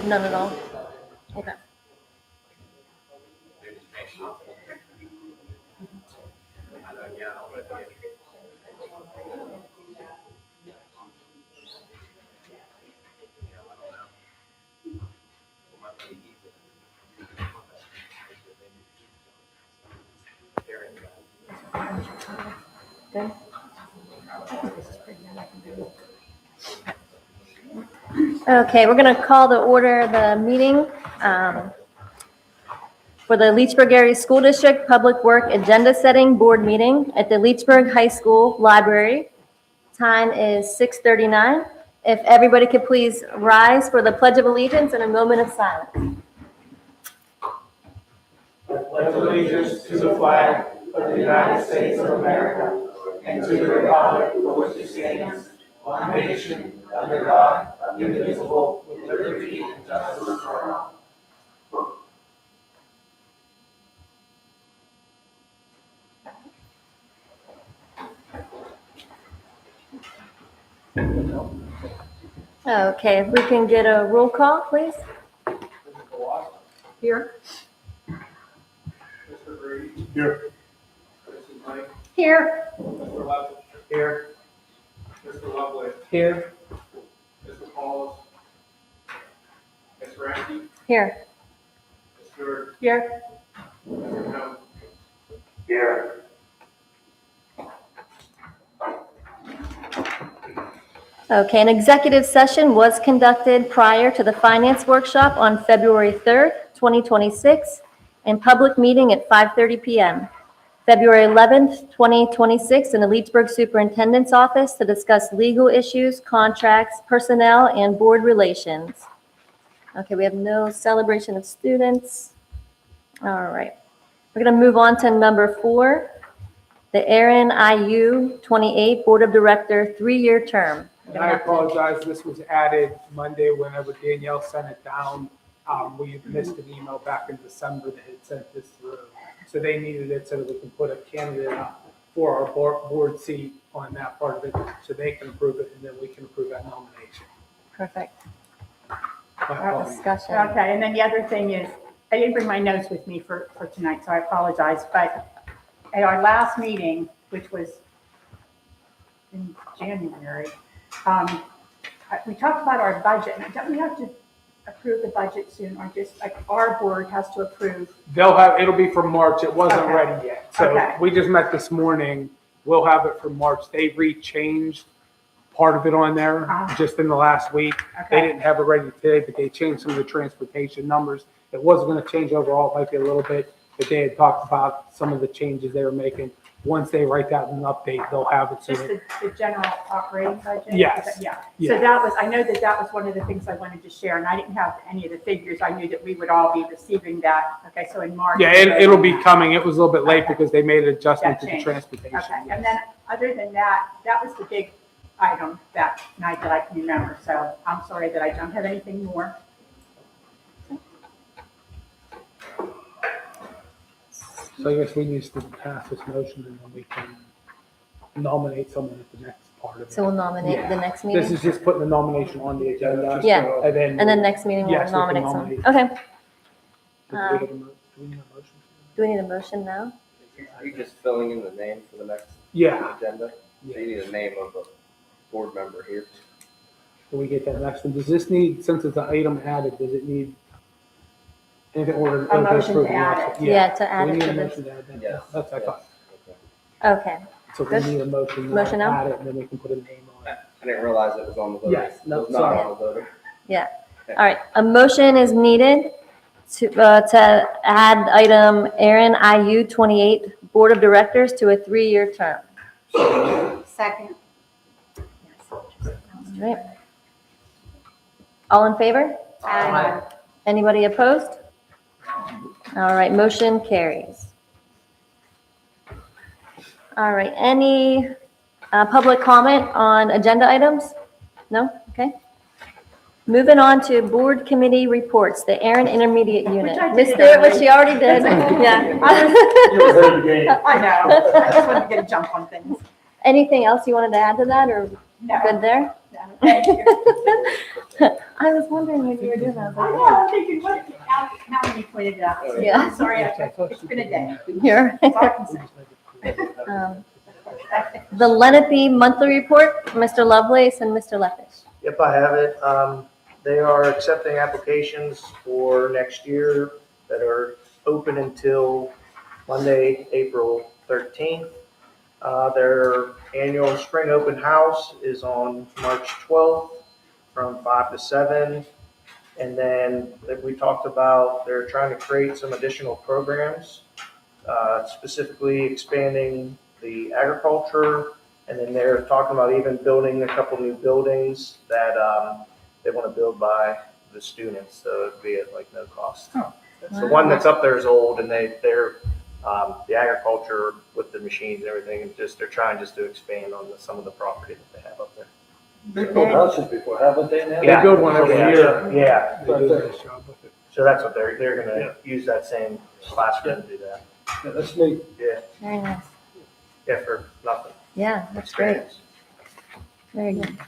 None at all? Okay. Good. Okay, we're going to call to order the meeting for the Leechburg Area School District Public Work Agenda Setting Board Meeting at the Leechburg High School Library. Time is 6:39. If everybody could please rise for the Pledge of Allegiance and a moment of silence. I pledge allegiance to the flag of the United States of America and to the republic for which it stands, one nation, under God, indivisible, with liberty and justice for all. Okay, if we can get a roll call, please. Here. Mr. Brady. Here. Mrs. Knight. Here. Mr. Levitt. Here. Mr. Lovelace. Here. Mr. Pauls. Ms. Randy. Here. Mr. Here. Mr. Jones. Here. Okay, an executive session was conducted prior to the finance workshop on February 3rd, 2026, and public meeting at 5:30 PM. February 11th, 2026, in the Leechburg Superintendent's Office to discuss legal issues, contracts, personnel, and board relations. Okay, we have no celebration of students. All right. We're going to move on to number 4, the Aaron IU 28 Board of Director 3-year term. And I apologize, this was added Monday whenever Danielle sent it down. We had missed an email back in December that had sent this through. So they needed it so that we can put a candidate up for our board seat on that part of it, so they can approve it, and then we can approve that nomination. Perfect. But, Discussion. Okay, and then the other thing is, I didn't bring my notes with me for tonight, so I apologize, but at our last meeting, which was in January, we talked about our budget, and don't we have to approve the budget soon, or just like our board has to approve? it'll be for March, it wasn't Okay. ready yet. So Okay. we just met this morning, we'll have it for March. They re-changed part of it on there just in the last week. They Okay. didn't have it ready today, but they changed some of the transportation numbers. It wasn't going to change overall, it might be a little bit, but they had talked about some of the changes they were making. Once they write that in an update, they'll have it so Just that, the general operating budget? Yes. Yeah. Yeah. So that was, I know that was one of the things I wanted to share, and I didn't have any of the figures. I knew that we would all be receiving that. Okay, so in March. yeah, it'll be coming. It was a little bit late because they made an adjustment to the changed. transportation. Okay, and then other than that, that was the big item that night that I can remember. So I'm sorry that I don't have anything more. So I guess we need to pass this motion and then we can nominate someone at the next part of it. So we'll nominate the next meeting? This is just putting the nomination on the agenda. Yeah. And then. next meeting we'll Yes, we can nominate someone. nominate. Okay. Do we need a motion? Do we need a motion now? Are you just filling in the name for the next Yeah. agenda? So you need a name of a board member here. Can we get that next one? Does this need, since it's an item added, does it need anything ordered? A motion to add it. Yeah, to add We it need to a this. motion to add that. Yes. That's what I thought. Okay. Okay. So we Good. need a motion. Motion now? Add it, and then we can put a name on it. I didn't realize it was on the voter. Yes, no, It was not sorry. on the voter. All right, a motion is needed to add item Aaron IU 28 Board of Directors to a 3-year term. Second. All right. All in favor? Aye. Anybody opposed? All right, motion carries. All right, any public comment on agenda items? No? Okay. Moving on to board committee reports, the Aaron Intermediate Unit. Which I did Missed it, which she already did, yeah. You were ahead of the game. I know, I just wanted to get a jump on things. Anything else you wanted to add to that, or? No, Good there? no, thank you. I was wondering what you were doing. I was I know, like, I'm thinking, what, now when you pointed it out. Yeah. I'm sorry, it's been a day. Here. That's all I can say. The Lenape monthly report, Mr. Lovelace and Mr. Leppish. Yep, I have it. They are accepting applications for next year that are open until Monday, April 13th. Their annual spring open house is on March 12th from 5 to 7. And then that we talked about, they're trying to create some additional programs, specifically expanding the agriculture. And then they're talking about even building a couple new buildings that they want to build by the students, so it'd be at like no cost. Oh, The one that's up there is old, and they're the agriculture with the machines and everything, and they're trying to expand on some of the property that they have up there. They built houses before, haven't they now? They build one every year. Yeah, They do a nice job with it. so that's what they're gonna use that same classroom to do that. Yeah, that's neat. Yeah, Very nice. yeah, for nothing. Yeah, that's great. Experience. Very good. And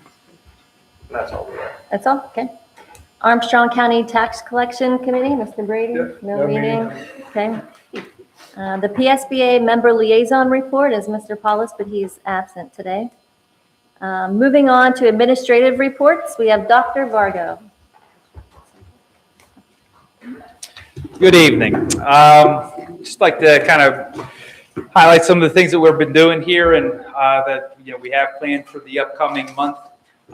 that's all we have. That's all, okay. Armstrong County Tax Collection Committee, Mr. Brady? Yep, No no meeting, okay. The PSBA Member Liaison Report is Mr. Paulus, but he's absent today. Moving on to administrative reports, we have Dr. Vargo. Good evening. Just like to kind of highlight some of the things that we've been doing here and that we have planned for the upcoming month.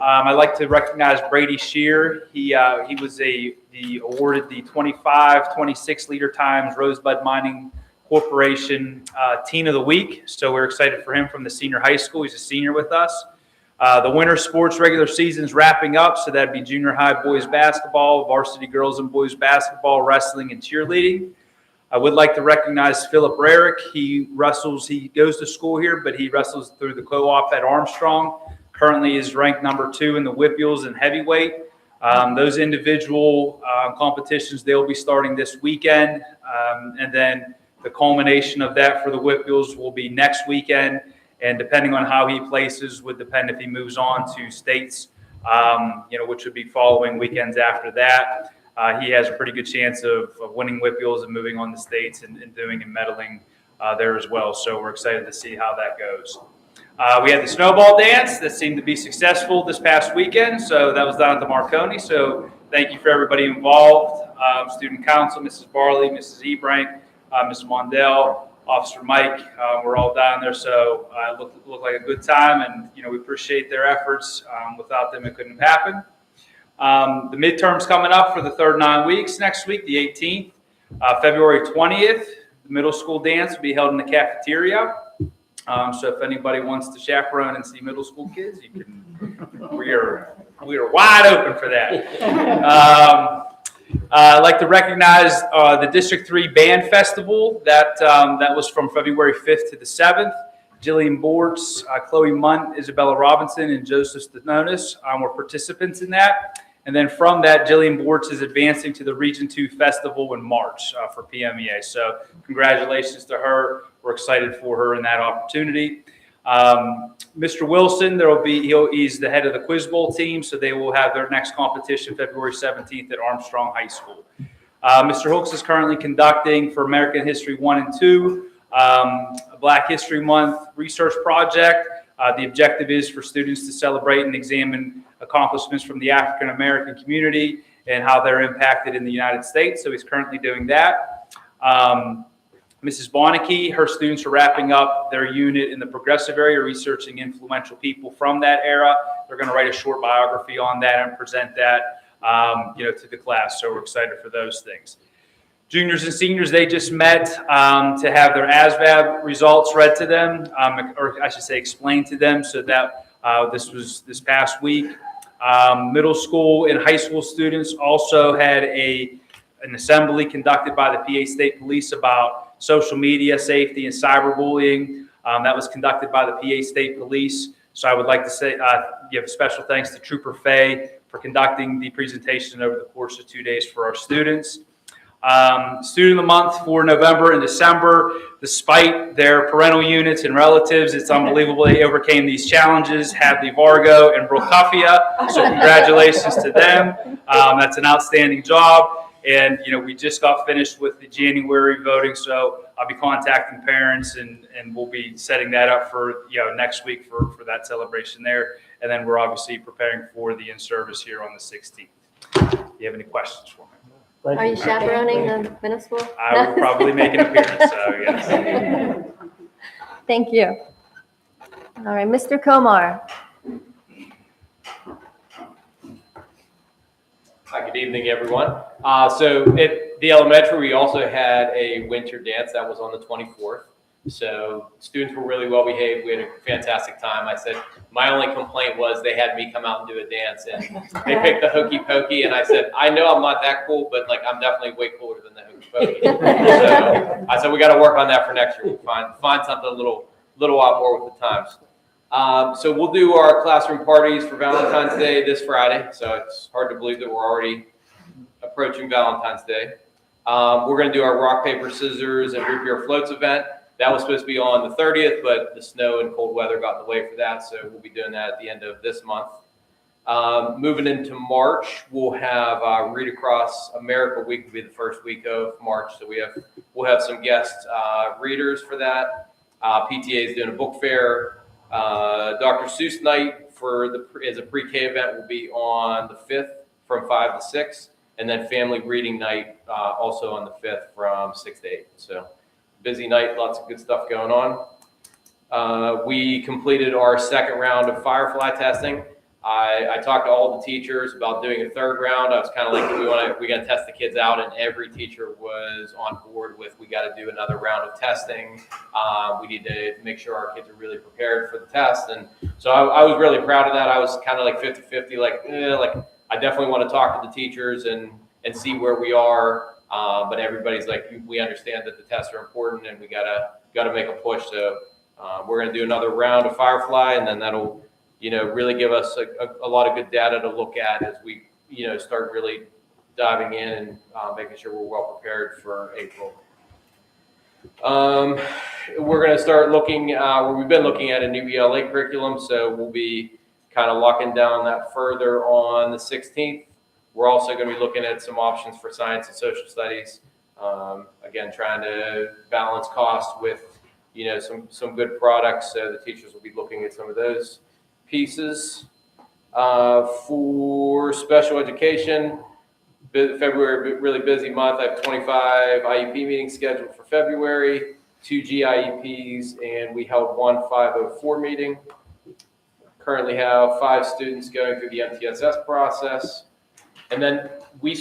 I'd like to recognize Brady Shear. He was awarded the 25-26 Leader Times Rosebud Mining Corporation Teen of the Week. So we're excited for him from the senior high school. He's a senior with us. The winter sports regular season is wrapping up, so that'd be junior high boys basketball, varsity girls and boys basketball, wrestling, and cheerleading. I would like to recognize Philip Rarick. He goes to school here, but he wrestles through the co-op at Armstrong. Currently is ranked number 2 in the Whippeals and heavyweight. Those individual competitions, they'll be starting this weekend. And then the culmination of that for the Whippeals will be next weekend. And depending on how he places would depend if he moves on to states, which would be following weekends after that. He has a pretty good chance of winning Whippeals and moving on to states and doing and medaling there as well. So we're excited to see how that goes. We had the snowball dance that seemed to be successful this past weekend. So that was down at the Marconi. So thank you for everybody involved. Student council, Mrs. Barley, Mrs. Ebrank, Mrs. Mondell, Officer Mike, we're all down there. So it looked like a good time, and we appreciate their efforts. Without them, it couldn't have happened. The midterms coming up for the third 9 weeks next week, the 18th. February 20th, the middle school dance will be held in the cafeteria. So if anybody wants to chaperone and see middle school kids, you can. We are wide open for that. I'd like to recognize the District 3 Band Festival that was from February 5th to the 7th. Jillian Bortz, Chloe Munt, Isabella Robinson, and Joseph Stanonis were participants in that. And then from that, Jillian Bortz is advancing to the Region 2 Festival in March for PMEA. So congratulations to her. We're excited for her in that opportunity. Mr. Wilson, he's the head of the Quiz Bowl team, so they will have their next competition February 17th at Armstrong High School. Mr. Hooks is currently conducting for American History 1 and 2, a Black History Month research project. The objective is for students to celebrate and examine accomplishments from the African American community and how they're impacted in the United States. So he's currently doing that. Mrs. Bonneke, her students are wrapping up their unit in the progressive area, researching influential people from that era. They're going to write a short biography on that and present that, to the class. So we're excited for those things. Juniors and seniors, they just met to have their ASVAB results read to them, or I should say explained to them. So that this was this past week. Middle school and high school students also had an assembly conducted by the PA State Police about social media safety and cyberbullying. That was conducted by the PA State Police. So I would like to say, give special thanks to Trooper Fay for conducting the presentation over the course of 2 days for our students. Student of the month for November and December. Despite their parental units and relatives, it's unbelievable they overcame these challenges. Hadley Vargo and Brokafia. So congratulations to them. That's an outstanding job. And, we just got finished with the January voting, so I'll be contacting parents and we'll be setting that up for, next week for that celebration there. And then we're obviously preparing for the in-service here on the 16th. Do you have any questions for me? Thank Are you chaperoning the middle school? I will probably make an appearance, so yes. Thank you. All right, Mr. Komar. Hi, good evening, everyone. So at the elementary, we also had a winter dance that was on the 24th. So students were really well behaved. We had a fantastic time. I said, my only complaint was they had me come out and do a dance, and they picked the hokey pokey. And I said, I know I'm not that cool, but I'm definitely way cooler than the hokey pokey. So I said, we got to work on that for next year. We'll find something a little lot more with the times. So we'll do our classroom parties for Valentine's Day this Friday. So it's hard to believe that we're already approaching Valentine's Day. We're going to do our rock, paper, scissors, and root beer floats event. That was supposed to be on the 30th, but the snow and cold weather got in the way for that. So we'll be doing that at the end of this month. Moving into March, we'll have Read Across America Week will be the first week of March. So we'll have some guest readers for that. PTA is doing a book fair. Dr. Seuss Night as a pre-K event will be on the 5th from 5 to 6, and then Family Reading Night also on the 5th from 6 to 8. So busy night, lots of good stuff going on. We completed our second round of Firefly testing. I talked to all the teachers about doing a third round. I was kind of like, we got to test the kids out, and every teacher was on board with, we got to do another round of testing. We need to make sure our kids are really prepared for the test. And so I was really proud of that. I was kind of like 50-50, I definitely want to talk to the teachers and see where we are. But everybody's like, we understand that the tests are important, and we gotta make a push. So we're going to do another round of Firefly, and then that'll really give us a lot of good data to look at as we, start really diving in and making sure we're well prepared for April. We're going to start looking, we've been looking at a new ELA curriculum, so we'll be kind of locking down that further on the 16th. We're also going to be looking at some options for science and social studies. Again, trying to balance cost with, some good products. So the teachers will be looking at some of those pieces. For special education, February, really busy month. I have 25 IEP meetings scheduled for February, 2 GIEPs, and we held one 504 meeting. Currently have 5 students going through the MTSS process. And then we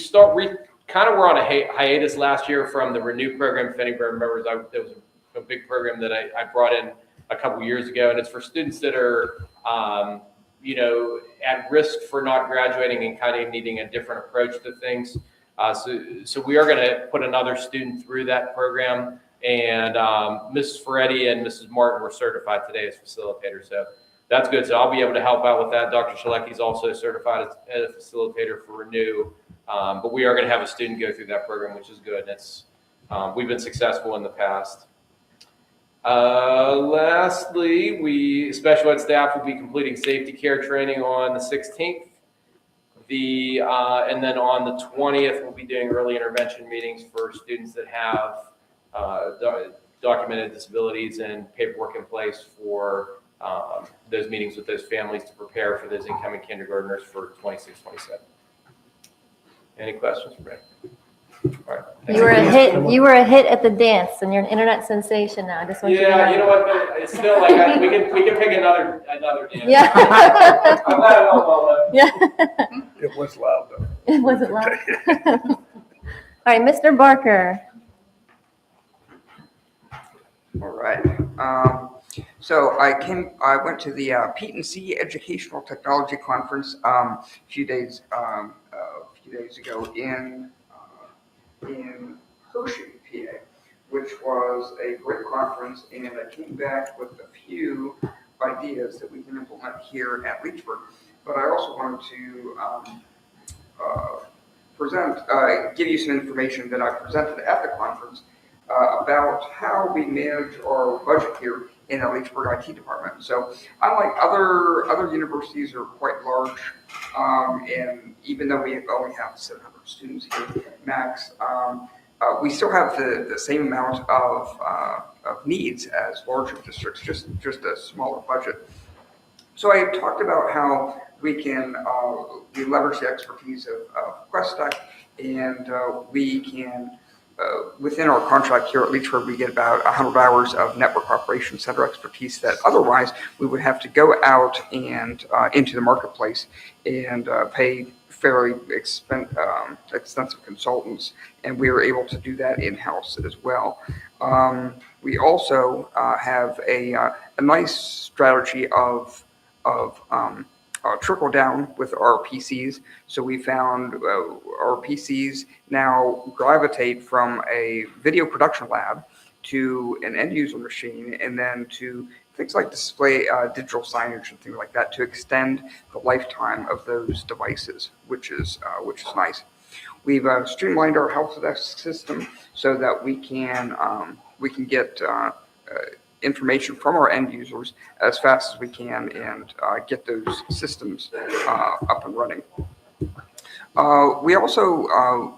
kind of were on a hiatus last year from the Renew program. If anybody remembers, there was a big program that I brought in a couple years ago, and it's for students that are, at risk for not graduating and kind of needing a different approach to things. So we are going to put another student through that program, and Mrs. Ferretti and Mrs. Martin were certified today as facilitators. So that's good. So I'll be able to help out with that. Dr. Shalecki is also certified as a facilitator for Renew. But we are going to have a student go through that program, which is good. We've been successful in the past. Lastly, special ed staff will be completing safety care training on the 16th. And then on the 20th, we'll be doing early intervention meetings for students that have documented disabilities and paperwork in place for those meetings with those families to prepare for those incoming kindergartners for 26-27. Any questions for me? All right. You were a hit at the dance, and you're an internet sensation now. I just want you to know. Yeah, you know what? It's still like we can pick another dance. Yeah. I'm glad I know. Yeah. It was loud though. It wasn't loud. All right, Mr. Barker. All right. So I went to the P&C Educational Technology Conference a few days ago in Hershey, PA, which was a great conference, and I came back with a few ideas that we can implement here at Leechburg. But I also wanted to give you some information that I presented at the conference about how we manage our budget here in the Leechburg IT department. So unlike other universities are quite large, and even though we only have 700 students here max, we still have the same amount of needs as larger districts, just a smaller budget. So I talked about how we can we leverage the expertise of QuestTech, and we can within our contract here at Leechburg, we get about 100 hours of network operations center expertise that otherwise we would have to go out and into the marketplace and pay fairly extensive consultants, and we were able to do that in-house as well. We also have a nice strategy of trickle down with our PCs. So we found our PCs now gravitate from a video production lab to an end user machine, and then to things like display digital signage and things like that to extend the lifetime of those devices, which is nice. We've streamlined our help desk system so that we can get information from our end users as fast as we can and get those systems up and running. We also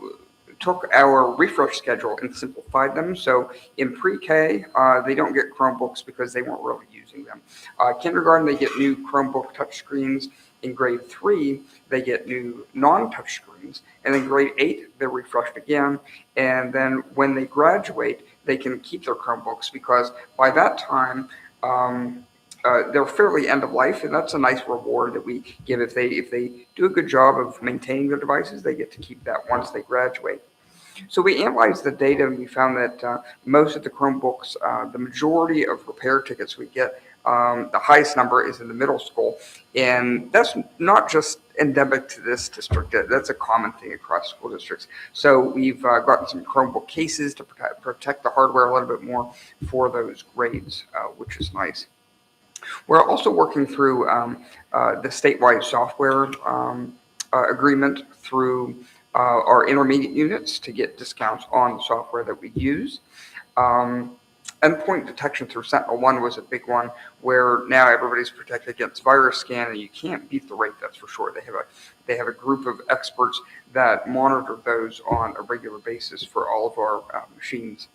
took our refresh schedule and simplified them. So in pre-K, they don't get Chromebooks because they weren't really using them. Kindergarten, they get new Chromebook touchscreens. In grade 3, they get new non-touch screens. And in grade 8, they're refreshed again. And then when they graduate, they can keep their Chromebooks because by that time, they're fairly end of life, and that's a nice reward that we give. If they do a good job of maintaining their devices, they get to keep that once they graduate. So we analyzed the data, and we found that most of the Chromebooks, the majority of repair tickets we get, the highest number is in the middle school, and that's not just endemic to this district. That's a common thing across school districts. So we've gotten some Chromebook cases to protect the hardware a little bit more for those grades, which is nice. We're also working through the statewide software agreement through our intermediate units to get discounts on the software that we use. Endpoint detection through SentinelOne was a big one, where now everybody's protected against virus scan, and you can't beat the rate, that's for sure. They have a group of experts that monitor those on a regular basis for all of our machines.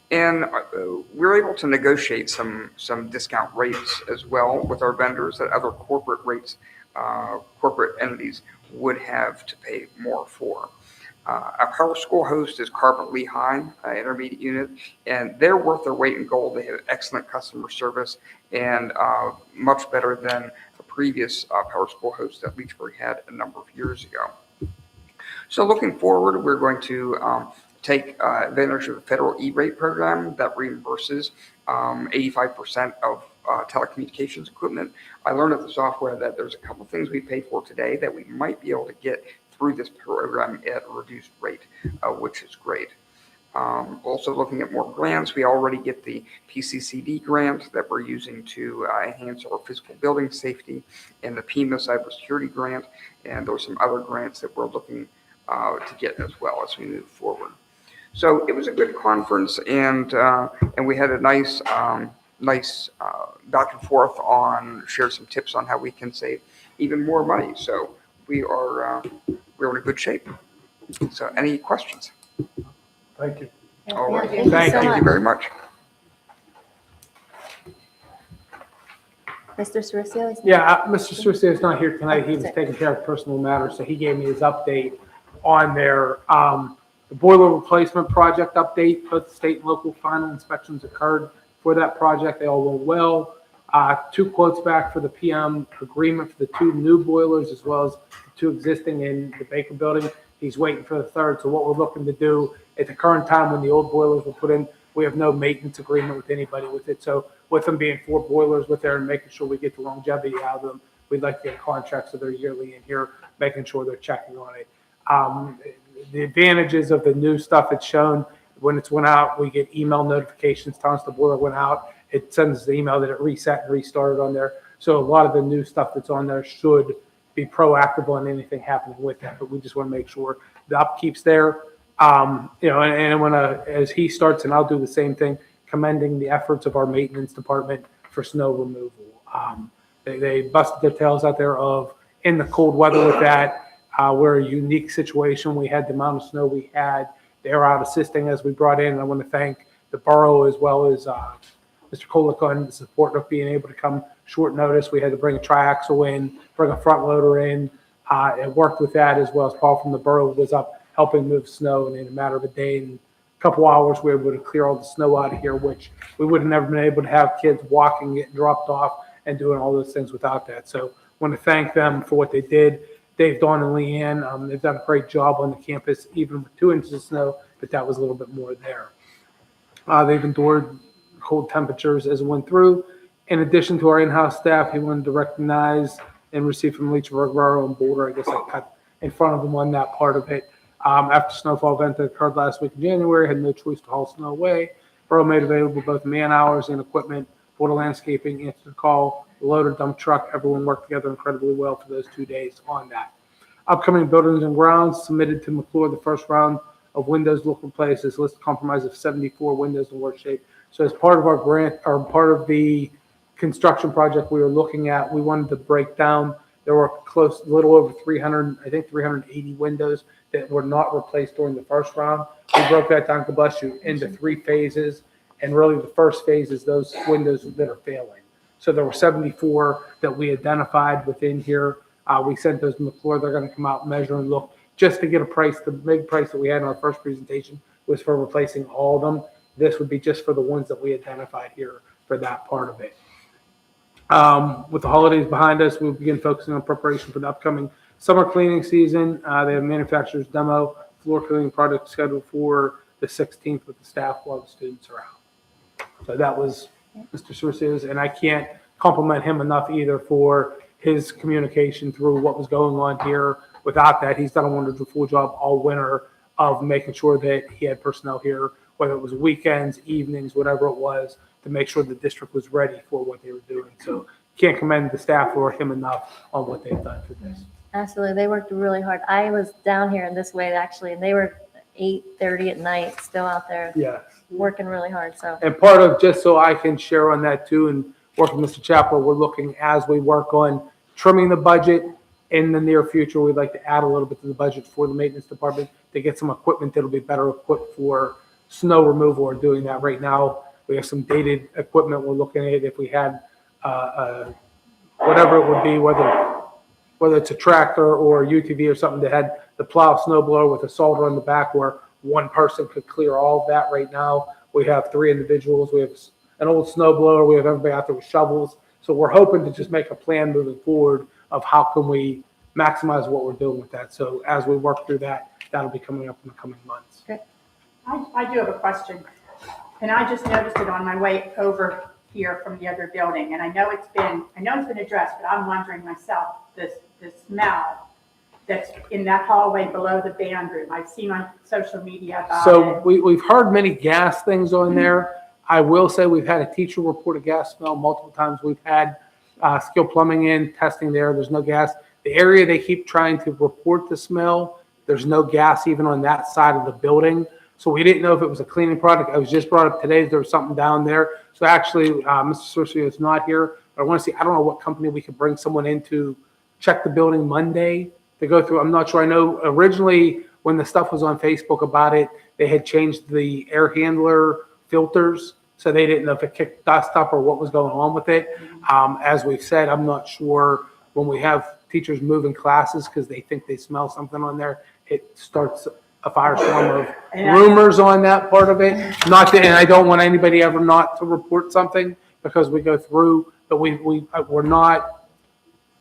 And we're able to negotiate some discount rates as well with our vendors that other corporate rates, corporate entities would have to pay more for. Our Power School host is Carbon Lehigh, intermediate unit, and they're worth their weight in gold. They have excellent customer service and much better than the previous Power School host that Leechburg had a number of years ago. So looking forward, we're going to take advantage of the federal E-rate program that reimburses 85% of telecommunications equipment. I learned at the software that there's a couple things we paid for today that we might be able to get through this program at a reduced rate, which is great. Also looking at more grants, we already get the PCCD grant that we're using to enhance our physical building safety, and the PEMA cybersecurity grant, and there are some other grants that we're looking to get as well as we move forward. So it was a good conference, and we had a nice back and forth on, share some tips on how we can save even more money. So we're in a good shape. So any questions? Thank you. All right. Thank you so Thank you much. very much. Mr. Cericio is Yeah, Mr. Cercio is not here tonight. He was taking care of personal matters, so he gave me his update on their the boiler replacement project update. Both the state and local final inspections occurred for that project. They all went well. 2 quotes back for the PM agreement for the 2 new boilers, as well as the 2 existing in the Baker building. He's waiting for the 3rd. So what we're looking to do at the current time, when the old boilers were put in, we have no maintenance agreement with anybody with it. So with them being 4 boilers with there and making sure we get the longevity out of them, we'd like to get contracts so they're yearly in here, making sure they're checking on it. The advantages of the new stuff it's shown, when it's went out, we get email notifications telling us the boiler went out. It sends the email that it reset and restarted on there. So a lot of the new stuff that's on there should be proactive on anything happening with that, but we just want to make sure the upkeep's there. You know, and I want to, as he starts, and I'll do the same thing, commending the efforts of our maintenance department for snow removal. They busted their tails out there in the cold weather with that. We're a unique situation. We had the amount of snow we had. They were out assisting as we brought in. And I want to thank the borough as well as Mr. Kolick on the support of being able to come short notice. We had to bring a triaxle in, bring a front loader in, and worked with that as well as Paul from the borough was up helping move snow. And in a matter of a day and a couple hours, we were able to clear all the snow out of here, which we would have never been able to have kids walking, getting dropped off, and doing all those things without that. So I want to thank them for what they did. Dave, Dawn, and Leanne, they've done a great job on the campus, even with 2 inches of snow, but that was a little bit more there. They've endured cold temperatures as it went through. In addition to our in-house staff, he wanted to recognize and receive from Leechburg Borough and Boulder. I guess I cut in front of him on that part of it. After snowfall event that occurred last week in January, had no choice to haul snow away. Borough made available both man hours and equipment. Boulder Landscaping answered the call. The loader, dump truck, everyone worked together incredibly well for those 2 days on that. Upcoming buildings and grounds submitted to McClure the first round of windows look replaces. List comprised of 74 windows in worse shape. So as part of our grant, or part of the construction project we were looking at, we wanted to break down. There were a little over 300, I think 380 windows that were not replaced during the first round. We broke that down, to bless you, into 3 phases. And really the first phase is those windows that are failing. So there were 74 that we identified within here. We sent those to McClure. They're going to come out, measure, and look just to get a price. The big price that we had in our first presentation was for replacing all of them. This would be just for the ones that we identified here for that part of it. With the holidays behind us, we'll begin focusing on preparation for the upcoming summer cleaning season. They have manufacturer's demo floor cleaning project scheduled for the 16th with the staff while the students are out. So that was Mr. Cercios, and I can't compliment him enough either for his communication through what was going on here. Without that, he's done a wonderful job all winter of making sure that he had personnel here, whether it was weekends, evenings, whatever it was, to make sure the district was ready for what they were doing. So can't commend the staff or him enough on what they've done for this. Absolutely. They worked really hard. I was down here in this way actually, and they were 8:30 at night still out there Yes. working really hard. So And part of, just so I can share on that too, and work with Mr. Chappell, we're looking as we work on trimming the budget in the near future. We'd like to add a little bit to the budget for the maintenance department to get some equipment that'll be better equipped for snow removal. We're doing that right now. We have some dated equipment we're looking at. If we had whatever it would be, whether it's a tractor or a UTV or something that had the plow snow blower with a solder on the back where one person could clear all of that. Right now, we have 3 individuals. We have an old snow blower. We have everybody out there with shovels. So we're hoping to just make a plan moving forward of how can we maximize what we're doing with that. So as we work through that, that'll be coming up in the coming months. I do have a question, and I just noticed it on my way over here from the other building, and I know it's been addressed, but I'm wondering myself, the smell that's in that hallway below the band room. I've seen on social media about So it. we've heard many gas things on there. I will say we've had a teacher report a gas smell multiple times. We've had Skill Plumbing in, testing there. There's no gas. The area they keep trying to report the smell, there's no gas even on that side of the building. So we didn't know if it was a cleaning product. I was just brought up today, there was something down there. So actually, Mr. Cercio is not here. But I want to see, I don't know what company we could bring someone in to check the building Monday to go through. I'm not sure. I know originally when the stuff was on Facebook about it, they had changed the air handler filters. So they didn't know if it kicked dust up or what was going on with it. As we've said, I'm not sure when we have teachers moving classes because they think they smell something on there, it starts a firestorm of rumors on that part of it. Not that, and I don't want anybody ever not to report something because we go through, but we're not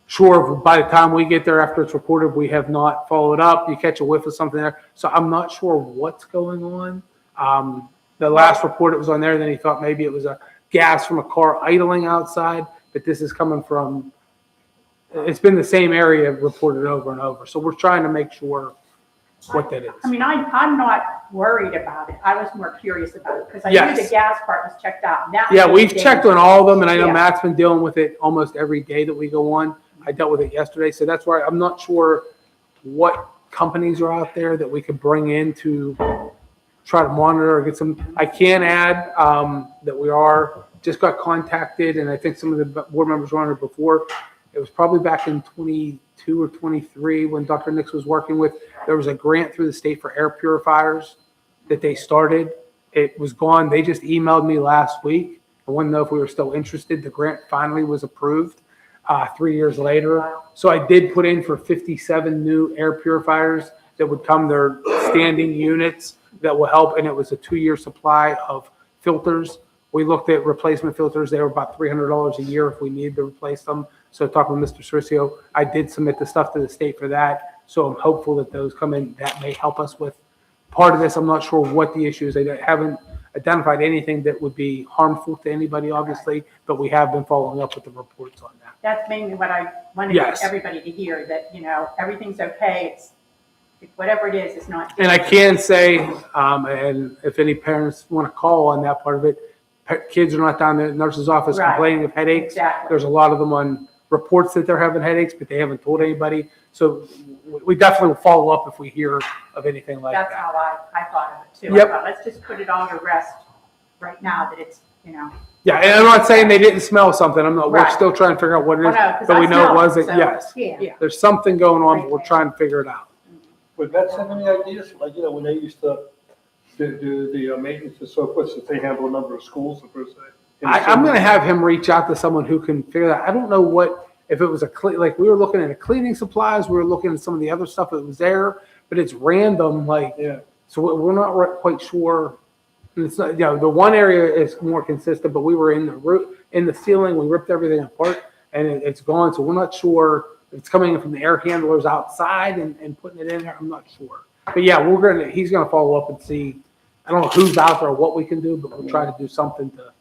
sure if by the time we get there after it's reported, we have not followed up. You catch a whiff of something there. So I'm not sure what's going on. The last report it was on there, then he thought maybe it was a gas from a car idling outside, but this is coming from, it's been the same area reported over and over. So we're trying to make sure what that is. I mean, I'm not worried about it. I was more curious about it because I Yes. knew the gas part was checked out. Yeah, we've checked on all of them, and I know Yeah. Matt's been dealing with it almost every day that we go on. I dealt with it yesterday, so that's why I'm not sure what companies are out there that we could bring in to try to monitor or get some. I can add that we just got contacted, and I think some of the board members were on it before. It was probably back in 22 or 23 when Dr. Nix was working with. There was a grant through the state for air purifiers that they started. It was gone. They just emailed me last week. I wanted to know if we were still interested. The grant finally was approved 3 years later. So I did put in for 57 new air purifiers that would come. They're standing units that will help, and it was a 2-year supply of filters. We looked at replacement filters. They were about $300 a year if we needed to replace them. So talking with Mr. Cercio, I did submit the stuff to the state for that. So I'm hopeful that those come in. That may help us with part of this. I'm not sure what the issue is. They haven't identified anything that would be harmful to anybody, obviously, but we have been following up with the reports on that. That's mainly what I wanted Yes. everybody to hear, that, everything's okay. It's whatever it is, it's not. And I can say, and if any parents want to call on that part of it, kids are not down in the nurse's office Right. complaining of headaches. Exactly. There's a lot of them on reports that they're having headaches, but they haven't told anybody. So we definitely will follow up if we hear of anything like That's that. how I thought of it too. Yep. I thought, let's just put it all to rest right now that it's, Yeah, and I'm not saying they didn't smell something. We're Right. still trying to figure out what it Oh, is, no, 'cause but I we know it smell it, wasn't, so- yes. Yeah. There's something going on, but we're trying to figure it out. Would vets have any ideas, like, when they used to do the maintenance and so forth, since they handle a number of schools, per se? I'm going to have him reach out to someone who can figure that. I don't know if it was like we were looking at cleaning supplies, we were looking at some of the other stuff that was there, but it's random, Yeah. so we're not quite sure. And it's not, the one area is more consistent, but we were in the in the ceiling, we ripped everything apart and it's gone. So we're not sure if it's coming in from the air handlers outside and putting it in there. I'm not sure. But yeah, he's going to follow up and see. I don't know who's out there or what we can do, but we'll try to do something to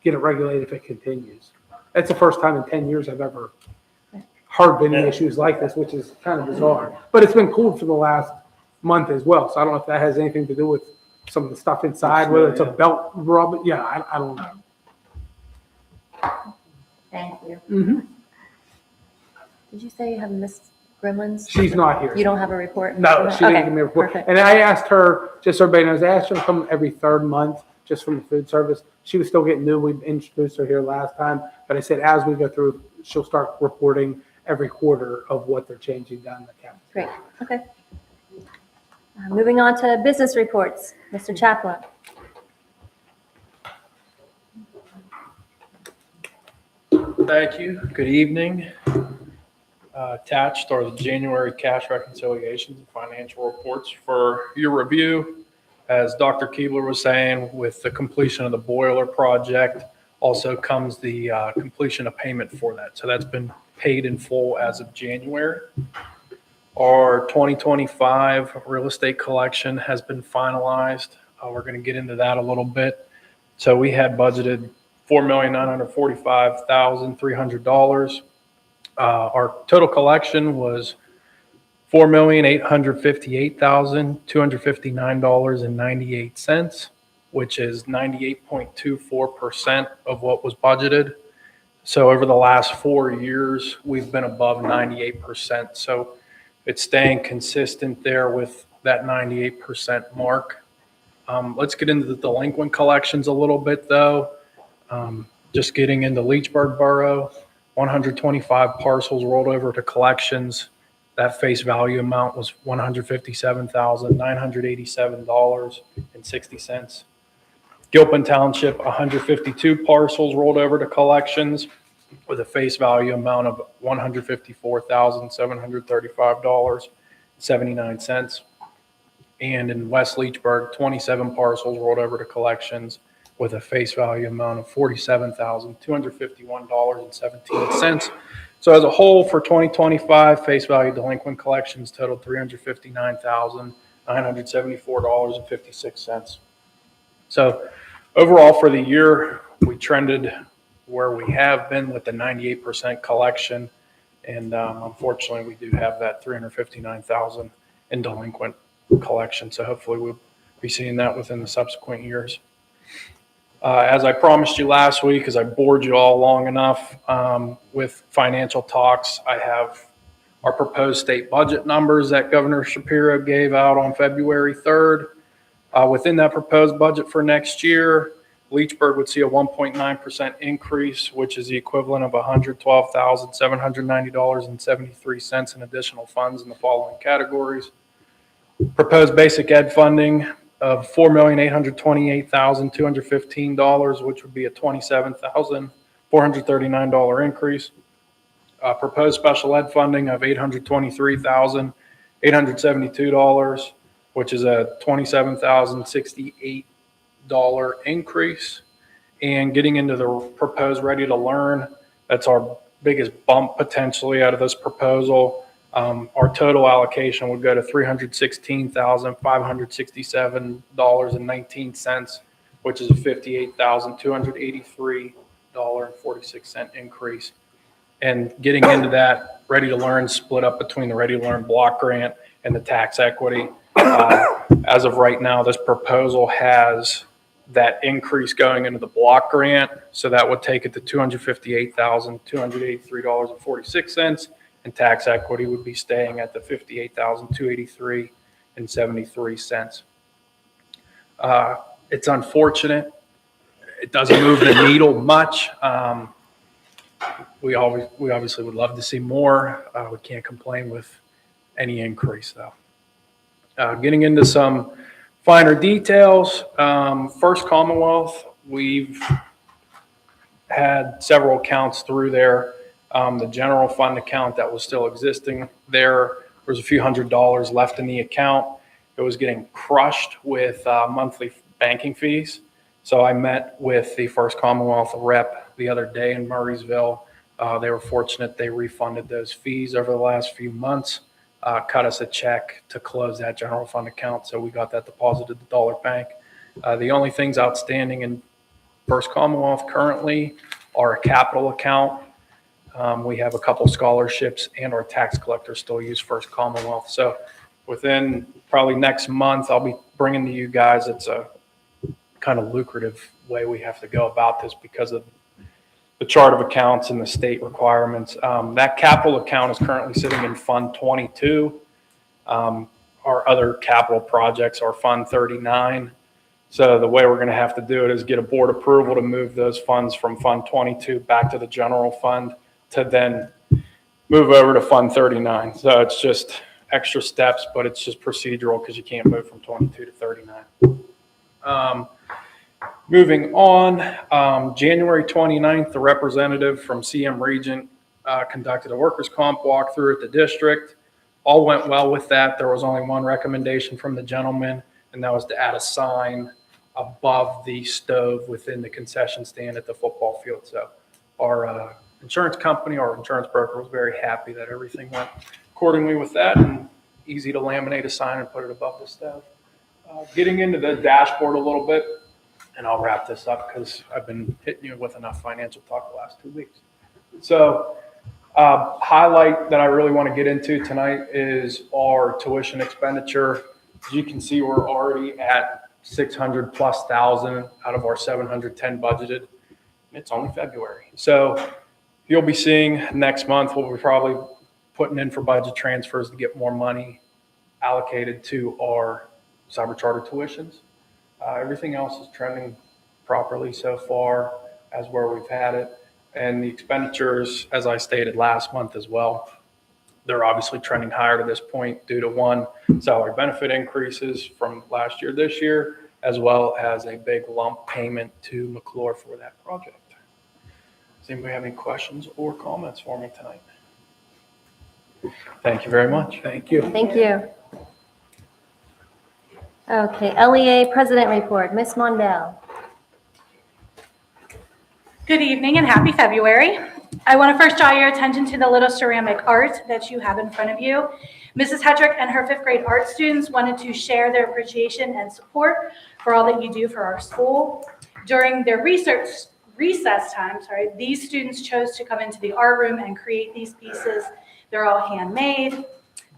get it regulated if it continues. That's the first time in 10 years I've ever heard of any issues like this, which is kind of bizarre. But it's been cool for the last month as well. So I don't know if that has anything to do with some of the stuff inside, whether it's a belt rub. Yeah, I don't know. Thank you. Mm-hmm. Did you say you have Miss Gremlins? She's not here. You don't have a report? No, she didn't Okay, give me a report. perfect. And I asked her, just so everybody knows, I asked her to come every third month just from the food service. She was still getting new. We introduced her here last time. But I said, as we go through, she'll start reporting every quarter of what they're changing down the county. Great, okay. Moving on to business reports. Mr. Chaplin. Thank you. Good evening. Attached are the January cash reconciliations and financial reports for your review. As Dr. Keebler was saying, with the completion of the boiler project, also comes the completion of payment for that. So that's been paid in full as of January. Our 2025 real estate collection has been finalized. We're going to get into that a little bit. So we had budgeted $4,945,300. Our total collection was $4,858,259.98, which is 98.24% of what was budgeted. So over the last 4 years, we've been above 98%. So it's staying consistent there with that 98% mark. Let's get into the delinquent collections a little bit, though. Just getting into Leechburg Borough, 125 parcels rolled over to collections. That face value amount was $157,987.60. Gilpin Township, 152 parcels rolled over to collections with a face value amount of $154,735.79. And in West Leechburg, 27 parcels rolled over to collections with a face value amount of $47,251.17. So as a whole for 2025, face value delinquent collections totaled $359,974.56. So overall for the year, we trended where we have been with the 98% collection. And unfortunately, we do have that $359,000 in delinquent collection. So hopefully we'll be seeing that within the subsequent years. As I promised you last week, as I bored you all long enough with financial talks, I have our proposed state budget numbers that Governor Shapiro gave out on February 3rd. Within that proposed budget for next year, Leechburg would see a 1.9% increase, which is the equivalent of $112,790.73 in additional funds in the following categories. Proposed basic ed funding of $4,828,215, which would be a $27,439 increase. Proposed special ed funding of $823,872, which is a $27,068 increase. And getting into the proposed ready to learn, that's our biggest bump potentially out of this proposal. Our total allocation would go to $316,567.19, which is a $58,283.46 increase. And getting into that ready to learn split up between the ready to learn block grant and the tax equity. As of right now, this proposal has that increase going into the block grant. So that would take it to $258,283.46. And tax equity would be staying at the $58,283.73. It's unfortunate. It doesn't move the needle much. We obviously would love to see more. We can't complain with any increase though. Getting into some finer details. First Commonwealth, we've had several accounts through there. The general fund account that was still existing there was a few $100s left in the account. It was getting crushed with monthly banking fees. So I met with the First Commonwealth rep the other day in Murraysville. They were fortunate they refunded those fees over the last few months, cut us a check to close that general fund account. So we got that deposited to Dollar Bank. The only things outstanding in First Commonwealth currently are a capital account. We have a couple scholarships and our tax collectors still use First Commonwealth. So within probably next month, I'll be bringing to you guys, it's a kind of lucrative way we have to go about this because of the chart of accounts and the state requirements. That capital account is currently sitting in Fund 22. Our other capital projects are Fund 39. So the way we're going to have to do it is get a board approval to move those funds from Fund 22 back to the general fund to then move over to Fund 39. So it's just extra steps, but it's just procedural because you can't move from 22 to 39. Moving on, January 29th, the representative from CM Regent conducted a workers' comp walkthrough at the district. All went well with that. There was only one recommendation from the gentleman, and that was to add a sign above the stove within the concession stand at the football field. So our insurance company, our insurance broker, was very happy that everything went accordingly with that, and easy to laminate a sign and put it above the stove. Getting into the dashboard a little bit, and I'll wrap this up because I've been hitting you with enough financial talk the last 2 weeks. So highlight that I really want to get into tonight is our tuition expenditure. As you can see, we're already at 600,000+ out of our 710 budgeted. It's only February. So you'll be seeing next month, we'll be probably putting in for budget transfers to get more money allocated to our cyber charter tuitions. Everything else is trending properly so far as where we've had it. And the expenditures, as I stated last month as well, they're obviously trending higher to this point due to one, salary benefit increases from last year, this year, as well as a big lump payment to McClure for that project. Does anybody have any questions or comments for me tonight? Thank you very much. Thank you. Thank you. Okay, LEA President Report, Ms. Mondell. Good evening and happy February. I want to first draw your attention to the little ceramic art that you have in front of you. Mrs. Hetrick and her 5th grade art students wanted to share their appreciation and support for all that you do for our school. During their recess time, these students chose to come into the art room and create these pieces. They're all handmade,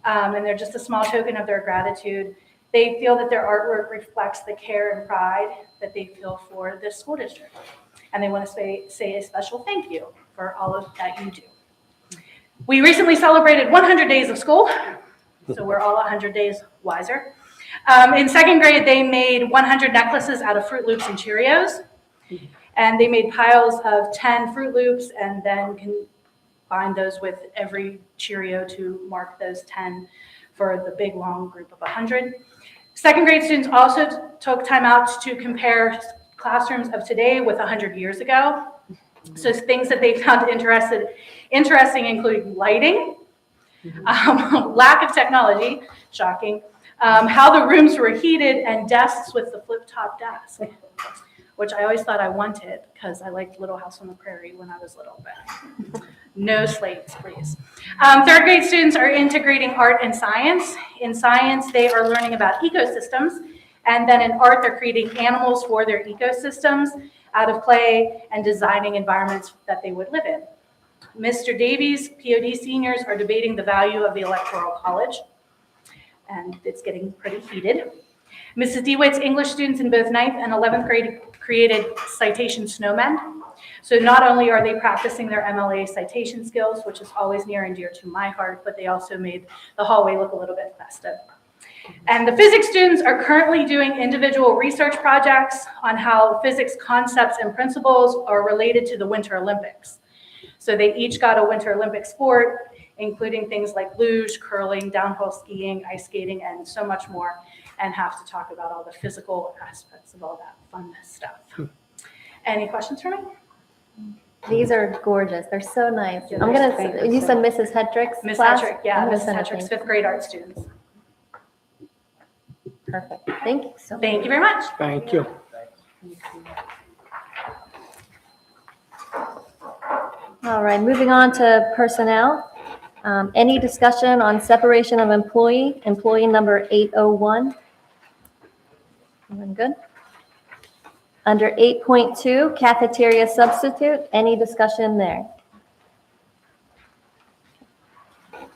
and they're just a small token of their gratitude. They feel that their artwork reflects the care and pride that they feel for this school district. And they want to say a special thank you for all of that you do. We recently celebrated 100 days of school, so we're all 100 days wiser. In second grade, they made 100 necklaces out of Fruit Loops and Cheerios. And they made piles of 10 Fruit Loops and then combined those with every Cheerio to mark those 10 for the big, long group of 100. Second grade students also took time out to compare classrooms of today with 100 years ago. So things that they found interesting include lighting, lack of technology, shocking, how the rooms were heated, and desks with the flip-top desk, which I always thought I wanted because I liked Little House on the Prairie when I was little, but no slates, please. Third grade students are integrating art and science. In science, they are learning about ecosystems, and then in art, they're creating animals for their ecosystems out of clay and designing environments that they would live in. Mr. Davies' POD seniors are debating the value of the Electoral College, and it's getting pretty heated. Mrs. DeWitt's English students in both 9th and 11th grade created citation snowmen. So not only are they practicing their MLA citation skills, which is always near and dear to my heart, but they also made the hallway look a little bit festive. And the physics students are currently doing individual research projects on how physics concepts and principles are related to the Winter Olympics. So they each got a Winter Olympic sport, including things like luge, curling, downhill skiing, ice skating, and so much more, and have to talk about all the physical aspects of all that fun stuff. Any questions for me? These are gorgeous. They're so nice. Yeah, I'm they're gonna, so you said Mrs. Hedrick's Miss class? Hetrick, yeah, I'm gonna Mrs. send it to Hetrick's you. 5th grade art students. Perfect. Thank you so much. Thank you very much. Thank you. All right, moving on to personnel. Any discussion on separation of employee number 801? Everyone good? Under 8.2, cafeteria substitute, any discussion there?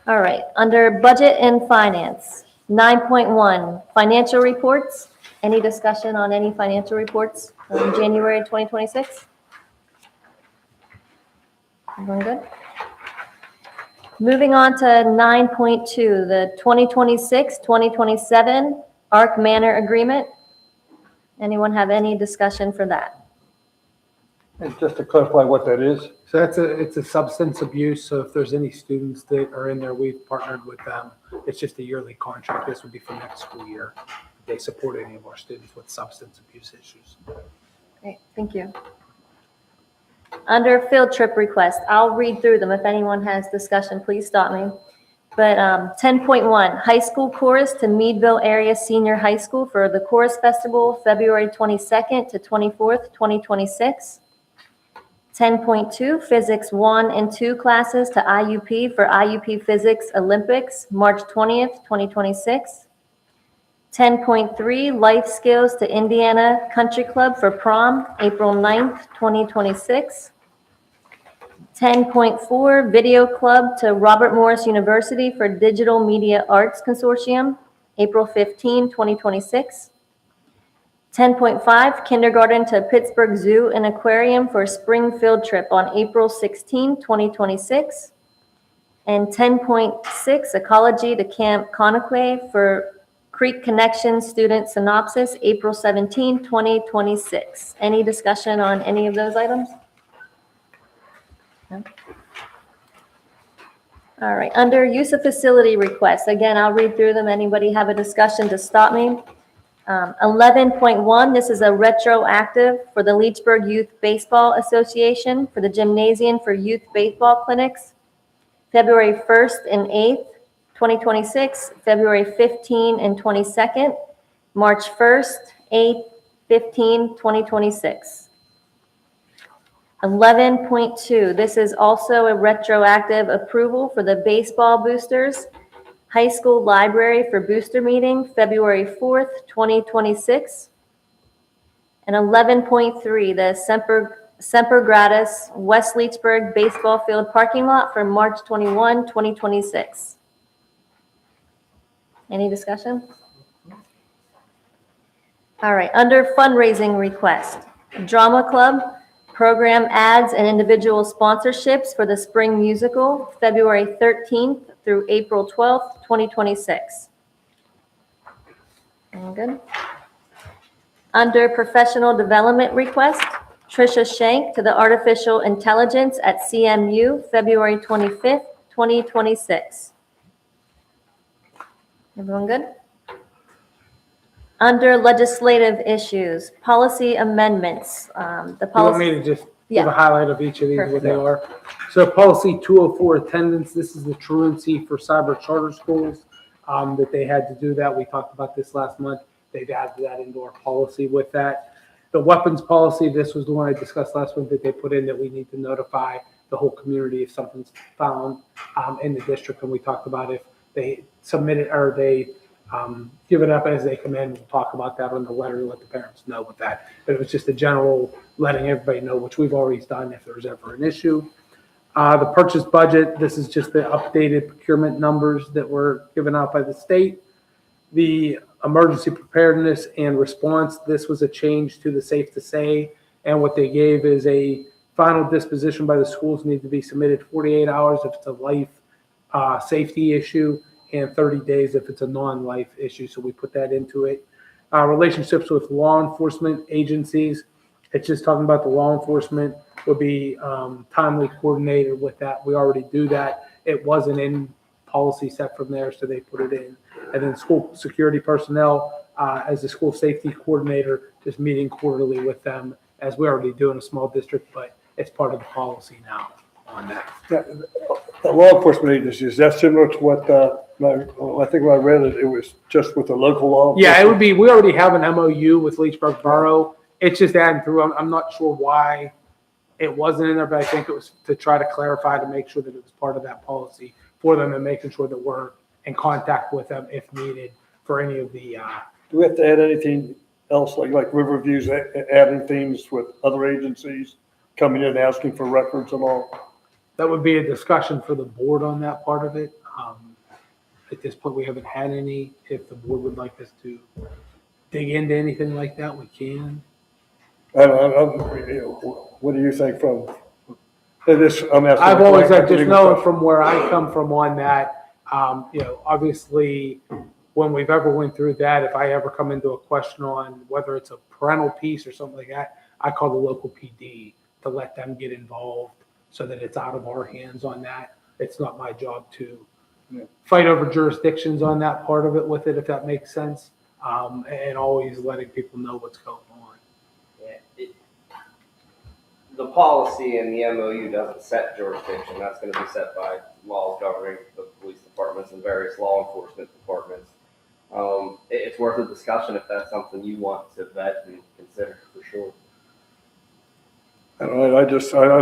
All right, under budget and finance, 9.1, financial reports. Any discussion on any financial reports from January 2026? Everyone good? Moving on to 9.2, the 2026-2027 ARC Manor Agreement. Anyone have any discussion for that? And just to clarify what that is, So it's a substance abuse, so if there's any students that are in there, we've partnered with them. It's just a yearly contract. This would be for next school year. They support any of our students with substance abuse issues. Great, thank you. Under field trip request, I'll read through them. If anyone has discussion, please stop me. But 10.1, high school chorus to Meadville Area Senior High School for the Chorus Festival, February 22nd to 24th, 2026. 10.2, Physics 1 and 2 classes to IUP for IUP Physics Olympics, March 20th, 2026. 10.3, Life Skills to Indiana Country Club for prom, April 9th, 2026. 10.4, Video Club to Robert Morris University for Digital Media Arts Consortium, April 15, 2026. 10.5, Kindergarten to Pittsburgh Zoo and Aquarium for Spring Field Trip on April 16, 2026. And 10.6, Ecology to Camp Conakry for Creek Connection Student Synopsis, April 17, 2026. Any discussion on any of those items? No? All right, under use of facility requests, again, I'll read through them. Anybody have a discussion to stop me? 11.1, this is a retroactive for the Leechburg Youth Baseball Association for the gymnasium for youth baseball clinics, February 1st and 8th, 2026, February 15 and 22nd, March 1st, 8th, 15, 2026. 11.2, this is also a retroactive approval for the baseball boosters, high school library for booster meeting, February 4th, 2026. And 11.3, the Semper Gratis West Leechburg baseball field parking lot for March 21, 2026. Any discussion? All right, under fundraising request, Drama Club, program ads and individual sponsorships for the spring musical, February 13th through April 12th, 2026. All good? Under professional development request, Tricia Shank to the Artificial Intelligence at CMU, February 25th, 2026. Everyone good? Under legislative issues, policy amendments, the You want policy, me to just give Yeah. a highlight of each of these, what they Perfect. are? So policy 204, attendance, this is the truancy for cyber charter schools, that they had to do that. We talked about this last month. They've added that into our policy with that. The weapons policy, this was the one I discussed last month that they put in that we need to notify the whole community if something's found in the district. And we talked about if they submit it or they give it up as they come in. We'll talk about that on the letter, let the parents know with that. But it was just a general letting everybody know, which we've always done if there's ever an issue. The purchase budget, this is just the updated procurement numbers that were given out by the state. The emergency preparedness and response, this was a change to the safe to say. And what they gave is a final disposition by the schools need to be submitted 48 hours if it's a life safety issue and 30 days if it's a non-life issue. So we put that into it. Relationships with law enforcement agencies, it's just talking about the law enforcement would be timely coordinated with that. We already do that. It wasn't in policy set from there, so they put it in. And then school security personnel, as the school safety coordinator, just meeting quarterly with them, as we already do in a small district, but it's part of the policy now on that. The law enforcement agencies, is that similar to what, I think when I read it, it was just with the local law? Yeah, it would be, we already have an MOU with Leechburg Borough. It's just adding through, I'm not sure why it wasn't in there, but I think it was to try to clarify, to make sure that it was part of that policy for them and making sure that we're in contact with them if needed for any of the, Do we have to add anything else, like Riverview's adding things with other agencies, coming in asking for records and all? that would be a discussion for the board on that part of it. At this point, we haven't had any. If the board would like us to dig into anything like that, we can. What do you think from this? I'm asking. I've always, I just know from where I come from on that, obviously, when we've ever went through that, if I ever come into a question on whether it's a parental piece or something like that, I call the local PD to let them get involved so that it's out of our hands on that. It's not my job to fight over jurisdictions on that part of it with it, if that makes sense, and always letting people know what's going on. Yeah, the policy and the MOU doesn't set jurisdiction. That's going to be set by laws governing the police departments and various law enforcement departments. It's worth a discussion if that's something you want to vet and consider for sure. I don't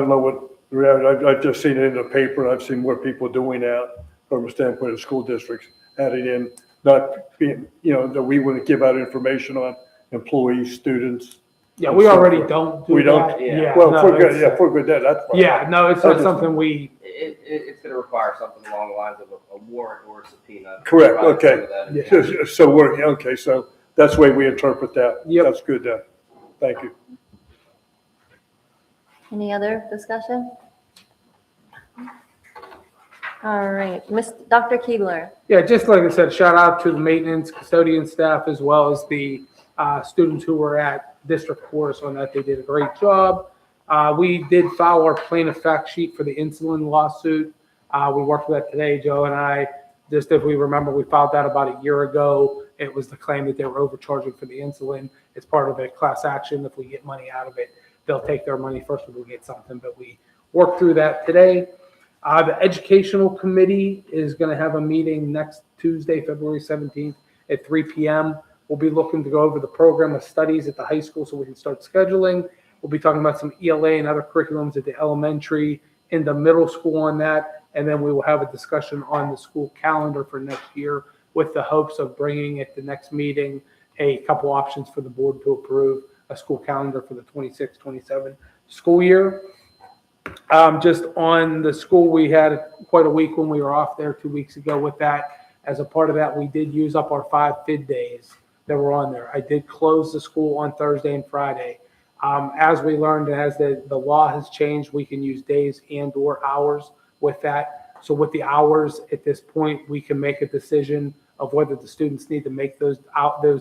know what, I've just seen it in the paper. I've seen more people doing that from a standpoint of school districts, adding in, not being, that we wouldn't give out information on employees, students. Yeah, we already don't do We don't? that. Yeah. Well, no, if we're good, it's- if we're good, that's fine. Yeah, no, it's not something we, It's going to require something along the lines of a warrant or a subpoena. Correct, Provide some okay. of that Yeah. information. So we're, okay, so that's the way we interpret that. Yep. That's good then. Thank you. any other discussion? All right, Dr. Keebler. yeah, just like I said, shout out to the maintenance, custodian staff, as well as the students who were at district course on that. They did a great job. We did file our plaintiff fact sheet for the insulin lawsuit. We worked with that today, Joe and I. Just if we remember, we filed that about a year ago. It was the claim that they were overcharging for the insulin. It's part of a class action. If we get money out of it, they'll take their money first and we'll get something. But we worked through that today. The educational committee is going to have a meeting next Tuesday, February 17th at 3 p.m. We'll be looking to go over the program of studies at the high school so we can start scheduling. We'll be talking about some ELA and other curriculums at the elementary and the middle school on that. And then we will have a discussion on the school calendar for next year with the hopes of bringing at the next meeting a couple options for the board to approve a school calendar for the 26-27 school year. Just on the school, we had quite a week when we were off there 2 weeks ago with that. As a part of that, we did use up our 5 FID days. that were on there. I did close the school on Thursday and Friday. As we learned, and as the law has changed, we can use days and/or hours with that. So with the hours, at this point, we can make a decision of whether the students need to make those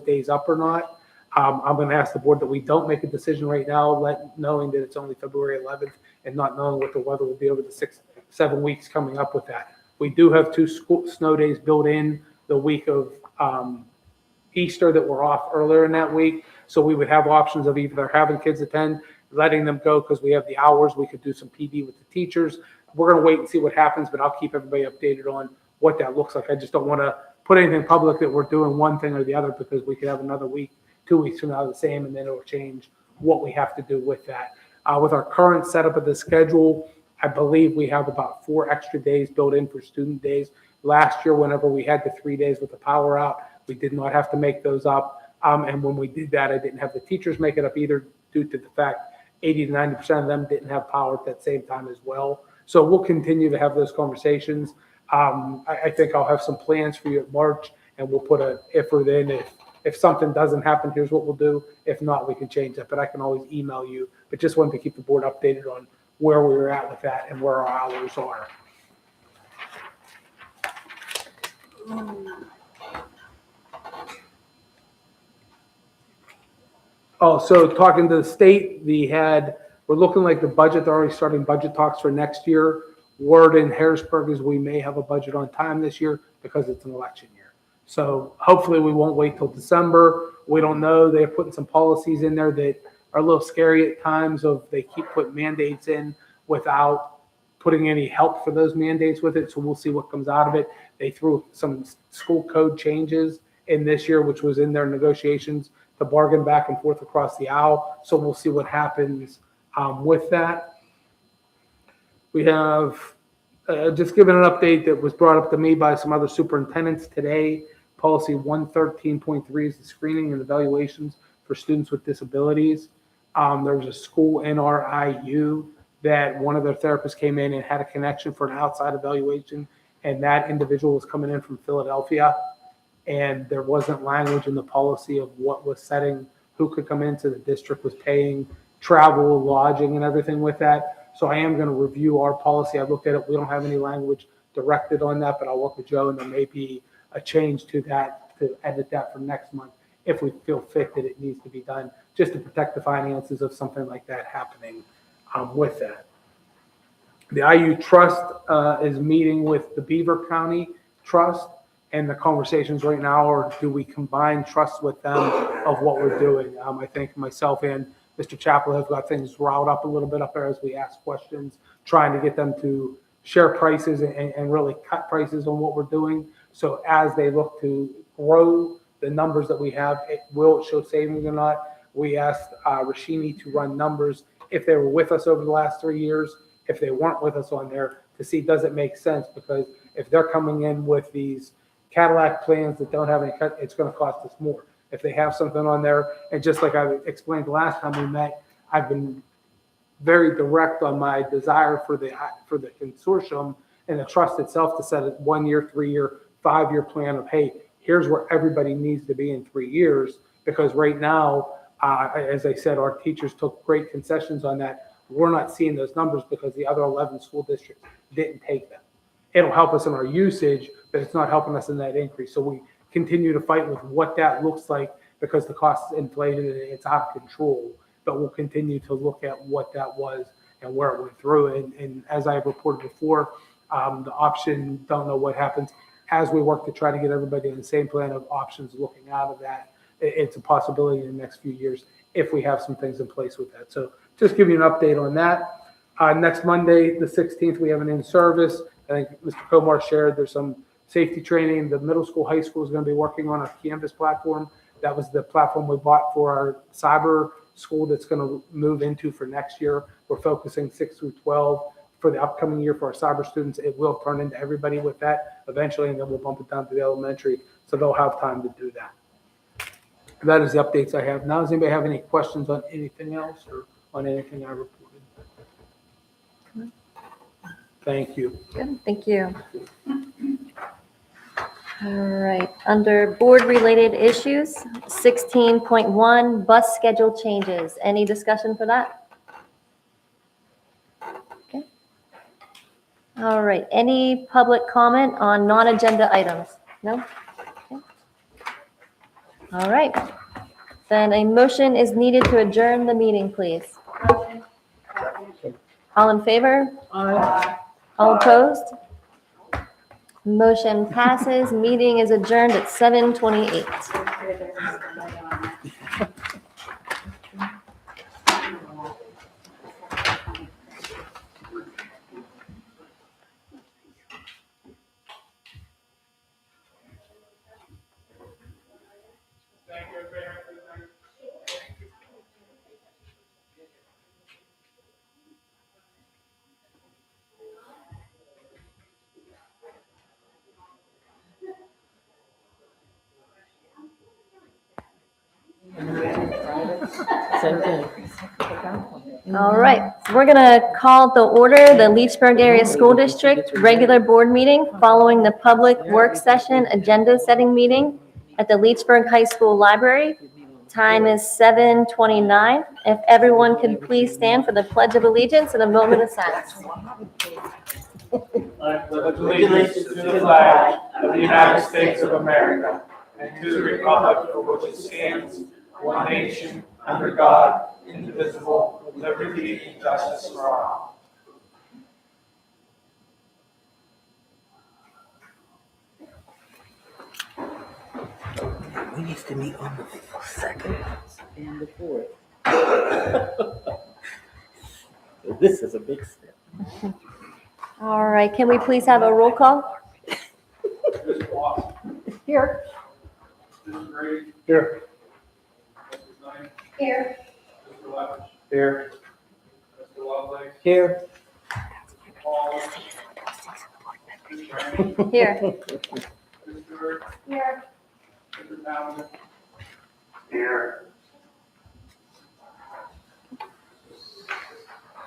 days up or not. I'm going to ask the board that we don't make a decision right now, knowing that it's only February 11th and not knowing what the weather will be over the 6-7 weeks coming up with that. We do have 2 snow days built in the week of Easter that were off earlier in that week. So we would have options of either having kids attend, letting them go because we have the hours. We could do some PD with the teachers. We're going to wait and see what happens, but I'll keep everybody updated on what that looks like. I just don't want to put anything public that we're doing one thing or the other because we could have another week, 2 weeks from now the same, and then it'll change what we have to do with that. With our current setup of the schedule, I believe we have about 4 extra days built in for student days. Last year, whenever we had the 3 days with the power out, we did not have to make those up. And when we did that, I didn't have the teachers make it up either due to the fact 80 to 90% of them didn't have power at that same time as well. So we'll continue to have those conversations. I think I'll have some plans for you at March, and we'll put a if or then. If something doesn't happen, here's what we'll do. If not, we can change that, but I can always email you. But just wanted to keep the board updated on where we were at with that and where our hours are. Oh, so talking to the state, we're looking like the budget, they're already starting budget talks for next year. Word in Harrisburg is we may have a budget on time this year because it's an election year. So hopefully we won't wait till December. We don't know. They're putting some policies in there that are a little scary at times of they keep putting mandates in without putting any help for those mandates with it. So we'll see what comes out of it. They threw some school code changes in this year, which was in their negotiations to bargain back and forth across the aisle. So we'll see what happens with that. We have just given an update that was brought up to me by some other superintendents today. Policy 113.3 is the screening and evaluations for students with disabilities. There was a school in our IU that one of their therapists came in and had a connection for an outside evaluation, and that individual was coming in from Philadelphia, and there wasn't language in the policy of what was setting, who could come into the district was paying travel, lodging, and everything with that. So I am going to review our policy. I've looked at it. We don't have any language directed on that, but I'll work with Joe, and there may be a change to that to edit that for next month if we feel fit that it needs to be done, just to protect the finances of something like that happening with that. The IU Trust is meeting with the Beaver County Trust, and the conversations right now are, do we combine trusts with them of what we're doing? I think myself and Mr. Chappell have got things riled up a little bit up there as we ask questions, trying to get them to share prices and really cut prices on what we're doing. So as they look to grow the numbers that we have, will it show savings or not? We asked Rashini to run numbers if they were with us over the last 3 years, if they weren't with us on there, to see does it make sense, because if they're coming in with these Cadillac plans that don't have any cut, it's going to cost us more. If they have something on there, and just like I explained the last time we met, I've been very direct on my desire for the consortium and the trust itself to set a 1 year, 3 year, 5 year plan of, hey, here's where everybody needs to be in 3 years. Because right now, as I said, our teachers took great concessions on that. We're not seeing those numbers because the other 11 school districts didn't take them. It'll help us in our usage, but it's not helping us in that increase. So we continue to fight with what that looks like because the cost is inflated and it's out of control. But we'll continue to look at what that was and where it went through. And as I reported before, the option, don't know what happens. As we work to try to get everybody in the same plan of options looking out of that, it's a possibility in the next few years if we have some things in place with that. So just give you an update on that. Next Monday, the 16th, we have an in-service. I think Mr. Komar shared there's some safety training. The middle school, high school is going to be working on a Canvas platform. That was the platform we bought for our cyber school that's going to move into for next year. We're focusing 6 through 12 for the upcoming year for our cyber students. It will turn into everybody with that eventually, and then we'll bump it down to the elementary, so they'll have time to do that. That is the updates I have. Now, does anybody have any questions on anything else or on anything I reported? Thank you. Good, thank you. All right, under board-related issues, 16.1, bus schedule changes. Any discussion for that? Okay. All right, any public comment on non-agenda items? No? Okay. All right. Then a motion is needed to adjourn the meeting, please. All in favor? All opposed? Motion passes. Meeting is adjourned at 7:28. All right, so we're going to call to order the Leechburg Area School District regular board meeting following the public work session agenda setting meeting at the Leechburg High School Library. Time is 7:29. If everyone could please stand for the Pledge of Allegiance and a moment of silence. I pledge allegiance to the flag of the United States of America and to the republic for which it stands, one nation, under God, indivisible, with liberty and justice for all. We need to meet on the second and the fourth. This is a big step. All right, can we please have a roll call? Mr. Watson. Here. Mr. Grady. Here. Mr. Snyder. Here. Mr. Levis. Here. Mr. Lovelace. Here. Paul. Ms. Graham. Here. Ms. Stewart. Here. Mr. Townsend. Here.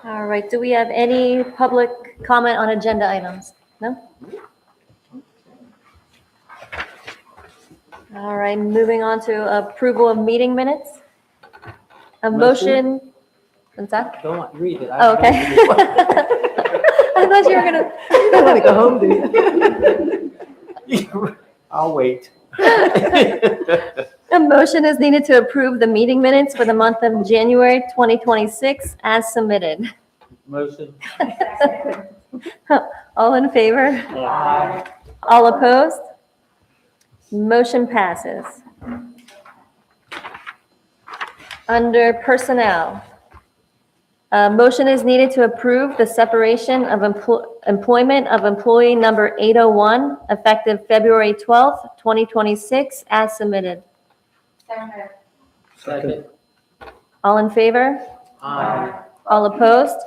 All right, do we have any public comment on agenda items? No? All right, moving on to approval of meeting minutes. A motion, what's that? Don't read it. Oh, okay. I thought you were gonna. You don't want to go home, do you? I'll wait. A motion is needed to approve the meeting minutes for the month of January 2026 as submitted. Motion. All in favor? Aye. All opposed? Motion passes. Under personnel, a motion is needed to approve the separation of employment of employee number 801 effective February 12th, 2026 as submitted. Second. All in favor? Aye. All opposed?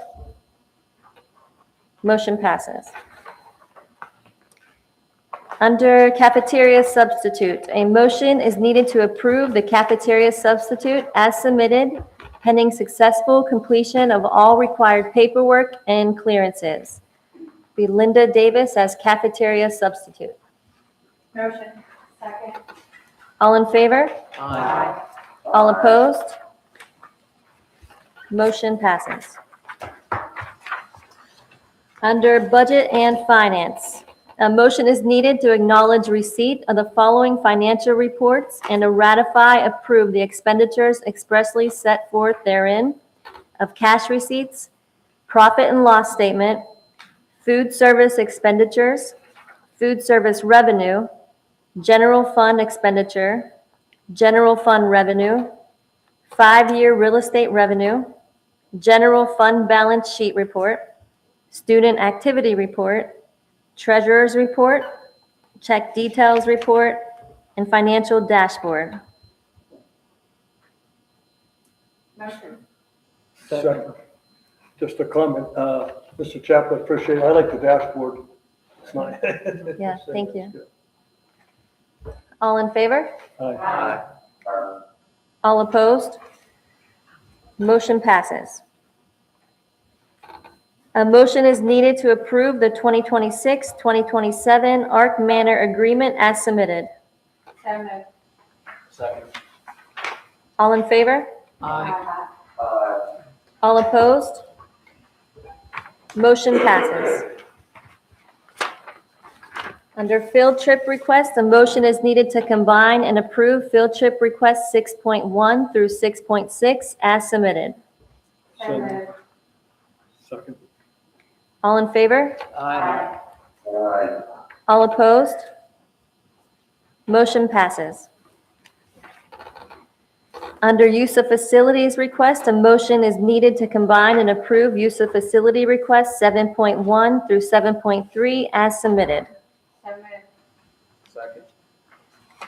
Motion passes. Under cafeteria substitute, a motion is needed to approve the cafeteria substitute as submitted pending successful completion of all required paperwork and clearances. Be Linda Davis as cafeteria substitute. Motion. Second. All in favor? Aye. All opposed? Motion passes. Under Budget and Finance, a motion is needed to acknowledge receipt of the following financial reports and to ratify, approve the expenditures expressly set forth therein of cash receipts, profit and loss statement, food service expenditures, food service revenue, general fund expenditure, general fund revenue, 5-year real estate revenue, general fund balance sheet report, student activity report, treasurer's report, check details report, and financial dashboard. Motion. Second. Just a comment, Mr. Chaplin, appreciate it. I like the dashboard. It's nice. Yeah, thank you. All in favor? Aye. All opposed? Motion passes. A motion is needed to approve the 2026-2027 ARC Manor Agreement as submitted. So moved. Second. All in favor? Aye. All opposed? Motion passes. Under field trip requests, a motion is needed to combine and approve field trip requests 6.1 through 6.6 as submitted. Second. All in favor? Aye. All opposed? Motion passes. Under use of facilities request, a motion is needed to combine and approve use of facility requests 7.1 through 7.3 as submitted. Second.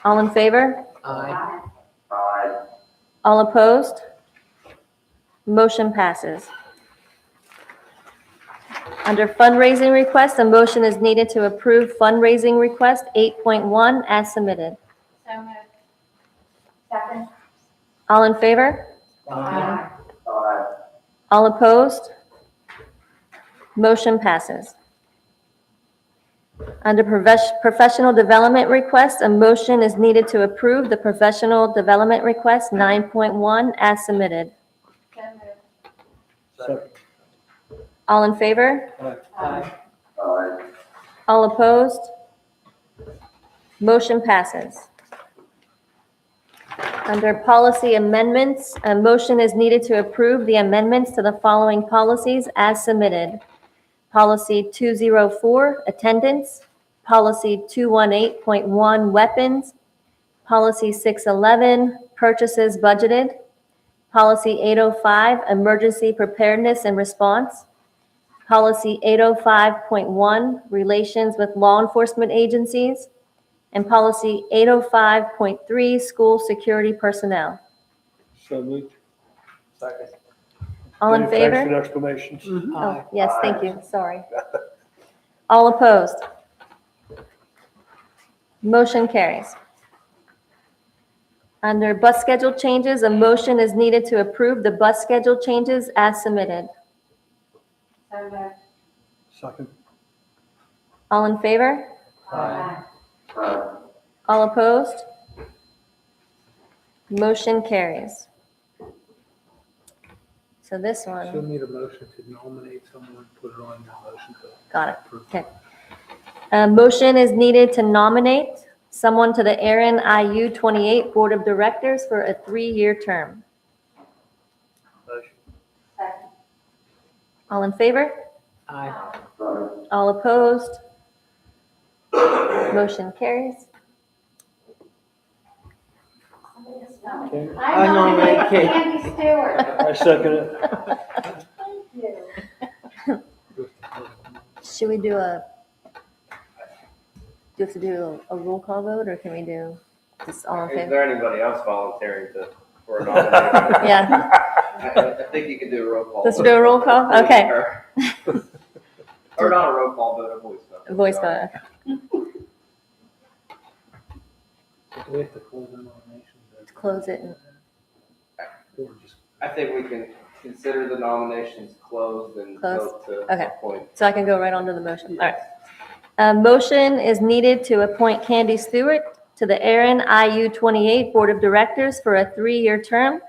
All in favor? Aye. All opposed? Motion passes. Under fundraising request, a motion is needed to approve fundraising request 8.1 as submitted. So moved. Second. All in favor? Aye. All opposed? Motion passes. Under professional development request, a motion is needed to approve the professional development request 9.1 as submitted. So moved. Second. All in favor? Aye. All opposed? Motion passes. Under policy amendments, a motion is needed to approve the amendments to the following policies as submitted. Policy 204, attendance. Policy 218.1, weapons. Policy 611, purchases budgeted. Policy 805, emergency preparedness and response. Policy 805.1, relations with law enforcement agencies. And Policy 805.3, school security personnel. So moved. Second. All in Dave, Thanks for favor? the explanations. Oh, yes, thank you, sorry. All opposed? Motion carries. Under bus schedule changes, a motion is needed to approve the bus schedule changes as submitted. So moved. Second. All in favor? Aye. All opposed? Motion carries. So this She'll one, need a motion to nominate someone, put it on the motion to got it, approve. okay. A motion is needed to nominate someone to the Aaron IU 28 Board of Directors for a 3-year term. Motion. Second. All in favor? Aye. All opposed? Motion carries. Okay. I nominate Kate. Candy Stewart. I second it. Should we do a, do you have to do a roll call vote, or can we do just all in Is favor? there anybody else volunteering for a nomination? Yeah, I think you can do a roll call. let's do a roll call, okay. Or not a roll call, but a voice vote. Voice vote, okay. Do we have to close the nominations? Close it and Or just I think we can consider the nominations closed and Closed? vote to Okay. appoint. So I can go right on to the motion. All right. A motion is needed to appoint Candy Stewart to the Aaron IU 28 Board of Directors for a 3-year term,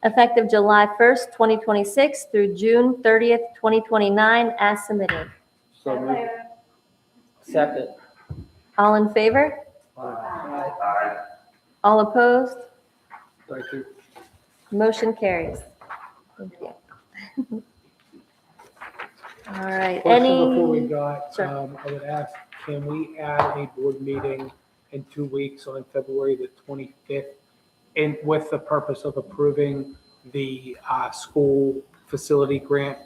effective July 1st, 2026 through June 30th, 2029, as submitted. So moved. Second. All in favor? Aye. All opposed? Thank you. Motion carries. Thank you. All right, question before we any, got, Sure. I would ask, can we add a board meeting in 2 weeks on February the 25th? And with the purpose of approving the school facility grant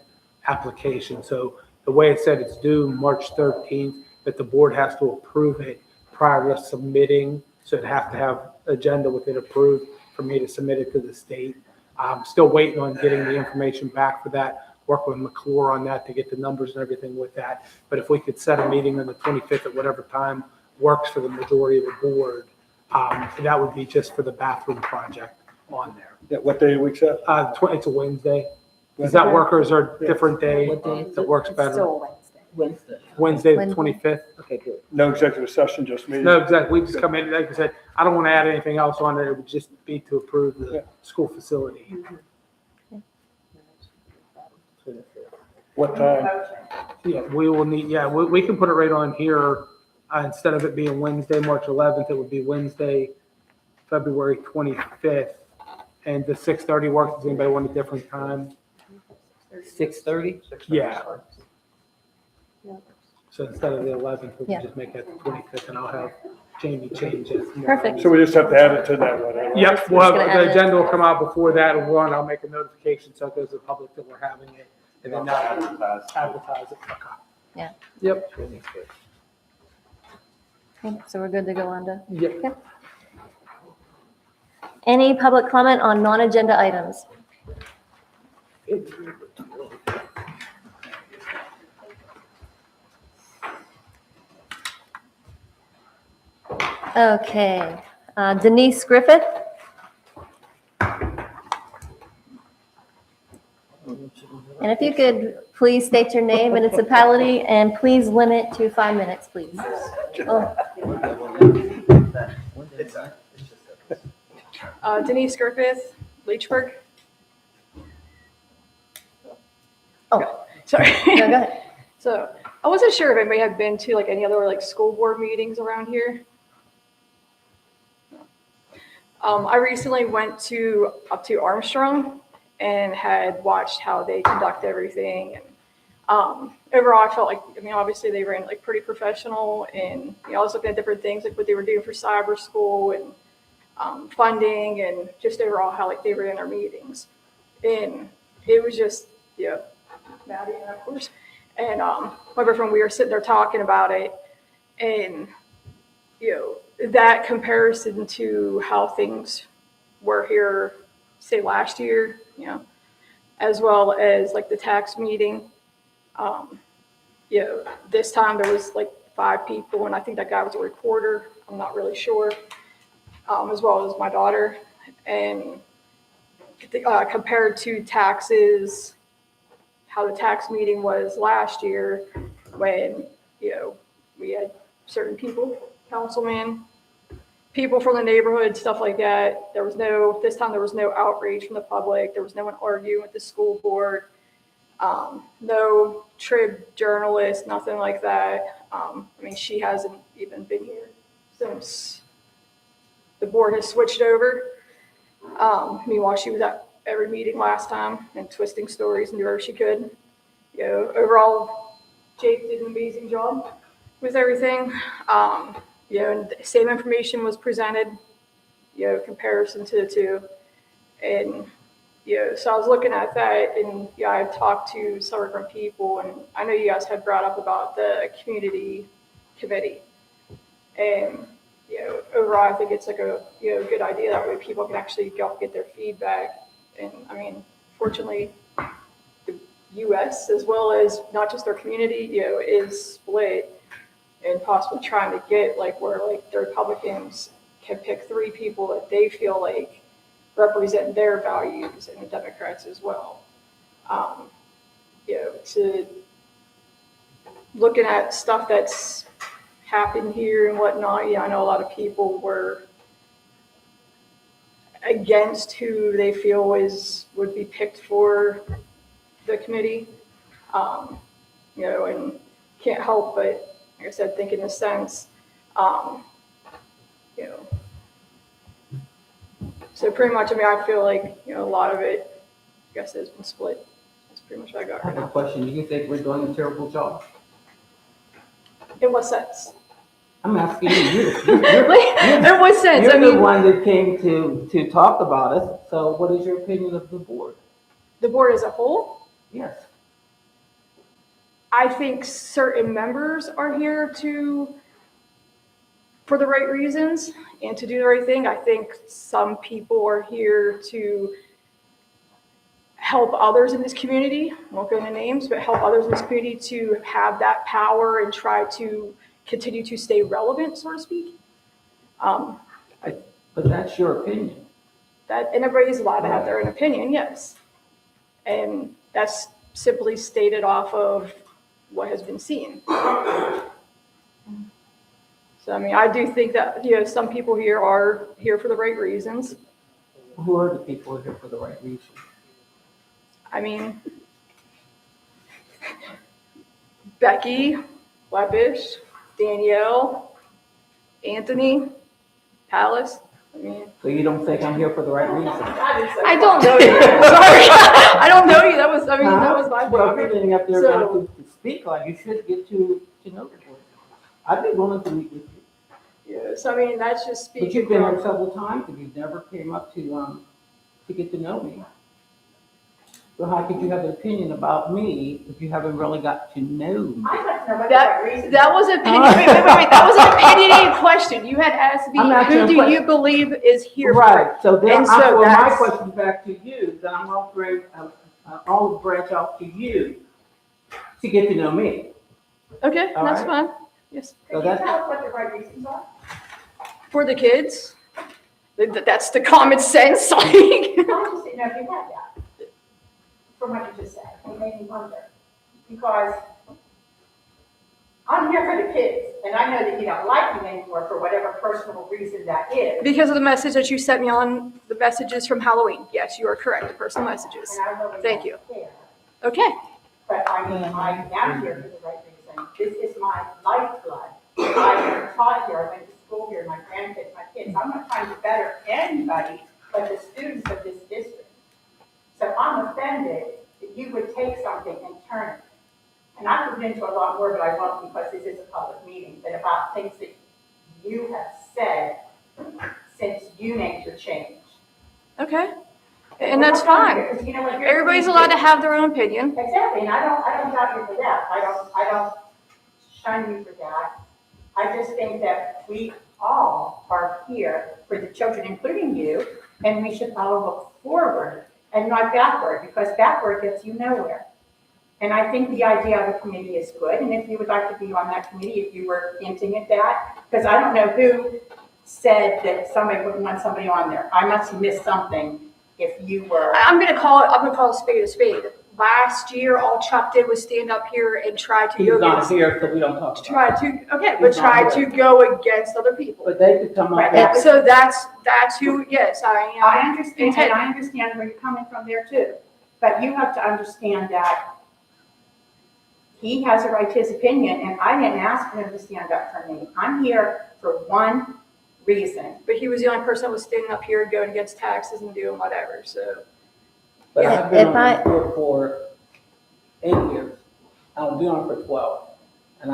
application. So the way it said it's due March 13th, that the board has to approve it prior to submitting. So it'd have to have agenda with it approved for me to submit it to the state. I'm still waiting on getting the information back for that, work with McClure on that to get the numbers and everything with that. But if we could set a meeting on the 25th at whatever time works for the majority of the board, that would be just for the bathroom project on there. Yeah, what day of the week's that? It's a Wednesday. Does that work, or is there a different day What day is that it? works It's better? still Wednesday. Wednesday. Wednesday, the Wednesday. 25th. Okay, good. No executive session, just meeting. No, exactly. We just come in, like I said, I don't want to add anything else on it. It would just be to approve Yeah. the school facility. What time? Yeah, we will need, yeah, we can put it right on here. Instead of it being Wednesday, March 11th, it would be Wednesday, February 25th. And the 6:30 work, does anybody want a different time? 6:30? Yeah. So instead of the 11th, we Yeah. can just make it the 25th, and I'll have Jamie change it. Perfect. So we just have to add it to that one. right? Yep, We're just gonna add the it. agenda will come out before that, and I'll make a notification so it goes to the public that we're having it, and then now advertise it. Okay. Yeah. Yep, Okay, so we're good to go on to. yep. Any public comment on non-agenda items? Okay, Denise Griffith? And if you could please state your name, municipality, and please limit to 5 minutes, please. Oh, Denise Griffith, Leechburg. Oh, Sorry. no, go ahead. So I wasn't sure if anybody had been to like any other like school board meetings around here. I recently went up to Armstrong and had watched how they conduct everything. And overall, I felt like, I mean, obviously they ran like pretty professional, and I was looking at different things like what they were doing for cyber school and funding, and just overall how like they ran their meetings. And it was just, yeah, Maddie and of course. And my boyfriend, we were sitting there talking about it, and that comparison to how things were here, say last year, as well as like the tax meeting. This time there was like 5 people, and I think that guy was a recorder. I'm not really sure, as well as my daughter. And compared to taxes, how the tax meeting was last year, when we had certain people, councilmen, people from the neighborhood, stuff like that. This time there was no outrage from the public. There was no one arguing with the school board. No trib journalist, nothing like that. I mean, she hasn't even been here since the board has switched over. Meanwhile, she was at every meeting last time and twisting stories and do whatever she could. Overall, Jake did an amazing job with everything. And the same information was presented, comparison to the two. And, so I was looking at that, and I talked to several different people, and I know you guys had brought up about the community committee. And, overall, I think it's like a, good idea. That way people can actually go get their feedback. And I mean, fortunately, the U.S. as well as not just their community, is split, and possibly trying to get like where like the Republicans can pick 3 people that they feel like represent their values, and the Democrats as well. To looking at stuff that's happened here and whatnot, I know a lot of people were against who they feel would be picked for the committee. And can't help but, like I said, think in a sense, so pretty much, I mean, I feel like, a lot of it, I guess, has been split. That's pretty much what I got I right have a now. question. Do you think we're doing a terrible job? In what sense? I'm asking you. In what sense? I You're the mean, one that came to talk about us. So what is your opinion of the board? the board as a whole, Yes. I think certain members are here for the right reasons and to do the right thing. I think some people are here to help others in this community, I won't go into names, but help others in this community to have that power and try to continue to stay relevant, so to speak. But that's your opinion. And everybody's allowed to have their own opinion, yes. And that's simply stated off of what has been seen. So, I mean, I do think that, some people here are here for the right reasons. Who are the people here for the right reason? I mean, Becky, Lebish, Danielle, Anthony, Palace. I mean, So you don't think I'm here for the right reason? I don't know you. Sorry. I don't know you. That was my Well, if you're getting up there So- to speak on, you should get to know the board. I'd be willing to meet with you. Yes, I mean, that's just speaking. But you've been here from- several times and you've never came up to get to know me. So how could you have an opinion about me if you haven't really got to know me? That was an opinion. Wait. That was an opinionated question. You had asked me, I'm asking who a do question. you believe is here? Right, so then And I so throw my that's- question back to you, then I'm offering an olive branch out to you to get to know me. Okay, All that's right. fine. Yes. So that's, us what the right reasons are? For the kids, that's the common sense, like. I just didn't know if you had that, from what you just said, it made me wonder. Because I'm here for the kids, and I know that you don't like me anymore for whatever personal reason that is. Because of the message that you sent me on the messages from Halloween. Yes, you are correct, the personal messages. And I really Thank don't you. care. Okay. But I mean, I am here for the right reason. This is my lifeblood. I taught here, I went to school here, my grandkids, my kids. I'm not trying to better anybody but the students of this district. So I'm offended that you would take something and turn it. And I could get into a lot more, but I won't because this is a public meeting, but about things that you have said since you made your change. Okay. And that's fine. Because you know what? Everybody's allowed to have their own opinion. Exactly, and I don't doubt you for that. I don't shun you for that. I just think that we all are here for the children, including you, and we should all look forward and not backward, because backward gets you nowhere. And I think the idea of a committee is good, and if you would like to be on that committee, if you were hinting at that, because I don't know who said that somebody wouldn't want somebody on there. I must have missed something if you were. I'm gonna call a spade a spade. Last year, all Chuck did was stand up here and try to he's go not against, here, so we don't talk about it. but try to go against other people. But they could come up. Right, with- So that's who, yes, I am. I understand, and I understand where you're coming from there too. But you have to understand that he has a right to his opinion, and I didn't ask him to stand up for me. I'm here for one reason. But he was the only person that was standing up here going against taxes and doing whatever, so. But Yeah, I've been if on I- the board for 8 years. I'll be on for 12. And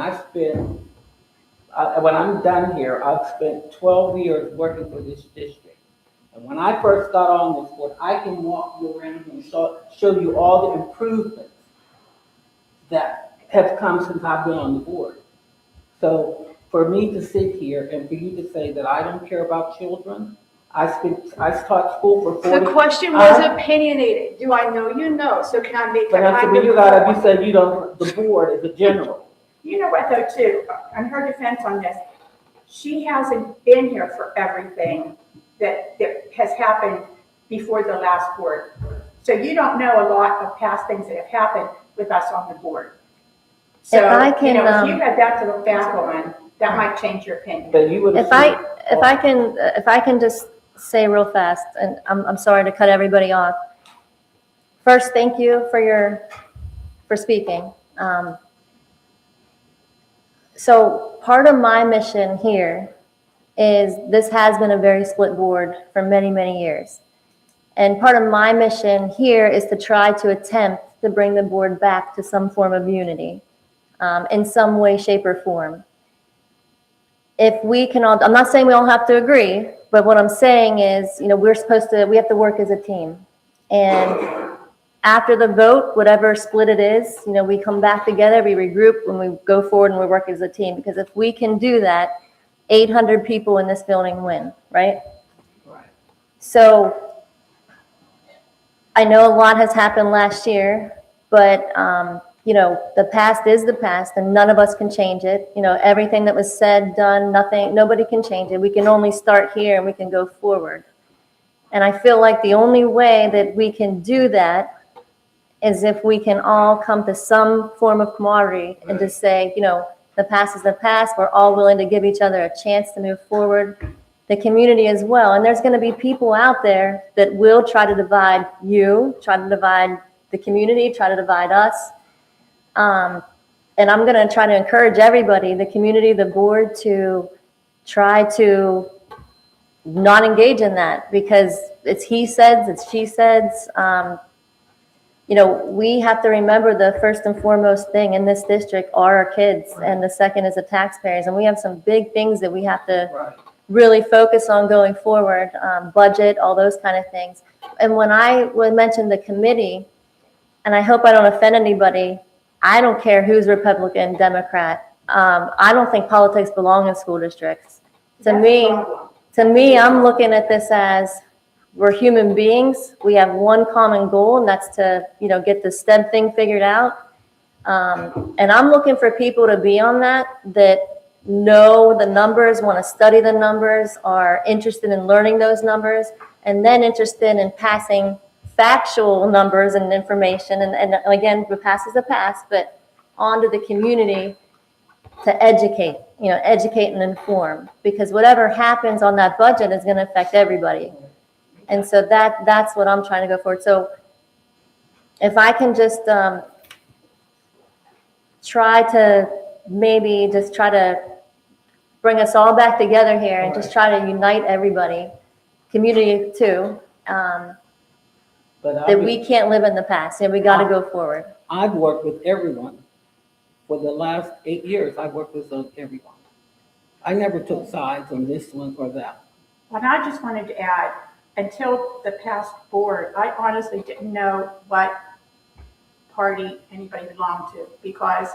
when I'm done here, I've spent 12 years working for this district. And when I first got on this board, I can walk you around and show you all the improvements that have come since I've been on the board. So for me to sit here and for you to say that I don't care about children, I taught school for 40. The question was opinionated. Do I know you? No. So can I make But that that's kind when you of? said you don't, the board is a general. You know what though too, on her defense on this, she hasn't been here for everything that has happened before the last board. So you don't know a lot of past things that have happened with us on the board. So, If I can, if you had that to look back on, that might change your opinion. But you would have. If I can just say real fast, and I'm sorry to cut everybody off. First, thank you for speaking. So part of my mission here is this has been a very split board for many, many years. And part of my mission here is to try to attempt to bring the board back to some form of unity in some way, shape, or form. If we can all, I'm not saying we all have to agree, but what I'm saying is, we have to work as a team. And after the vote, whatever split it is, we come back together, we regroup, and we go forward and we work as a team. Because if we can do that, 800 people in this building win, right? Right. So I know a lot has happened last year, but, the past is the past and none of us can change it. Everything that was said, done, nobody can change it. We can only start here and we can go forward. And I feel like the only way that we can do that is if we can all come to some form of camaraderie and just say, the past is the past. We're all willing to give each other a chance to move forward. The community as well. And there's going to be people out there that will try to divide you, try to divide the community, try to divide us. And I'm going to try to encourage everybody, the community, the board, to try to not engage in that, because it's he says, it's she says. We have to remember the first and foremost thing in this district are our kids, and the second is the taxpayers. And we have some big things that we have to really focus on going forward, budget, all those kind of things. And when I would mention the committee, and I hope I don't offend anybody, I don't care who's Republican, Democrat. I don't think politics belong in school districts. To me, I'm looking at this as we're human beings. We have one common goal, and that's to, get the STEM thing figured out. And I'm looking for people to be on that know the numbers, want to study the numbers, are interested in learning those numbers, and then interested in passing factual numbers and information. And again, the past is the past, but onto the community to educate, educate and inform, because whatever happens on that budget is going to affect everybody. And so that's what I'm trying to go forward. So if I can just try to bring us all back together here and just try to unite everybody, community too, that we can't live in the past and we got to go forward. I've worked with everyone. For the last 8 years, I've worked with everyone. I never took sides on this one or that. And I just wanted to add, until the past board, I honestly didn't know what party anybody belonged to, because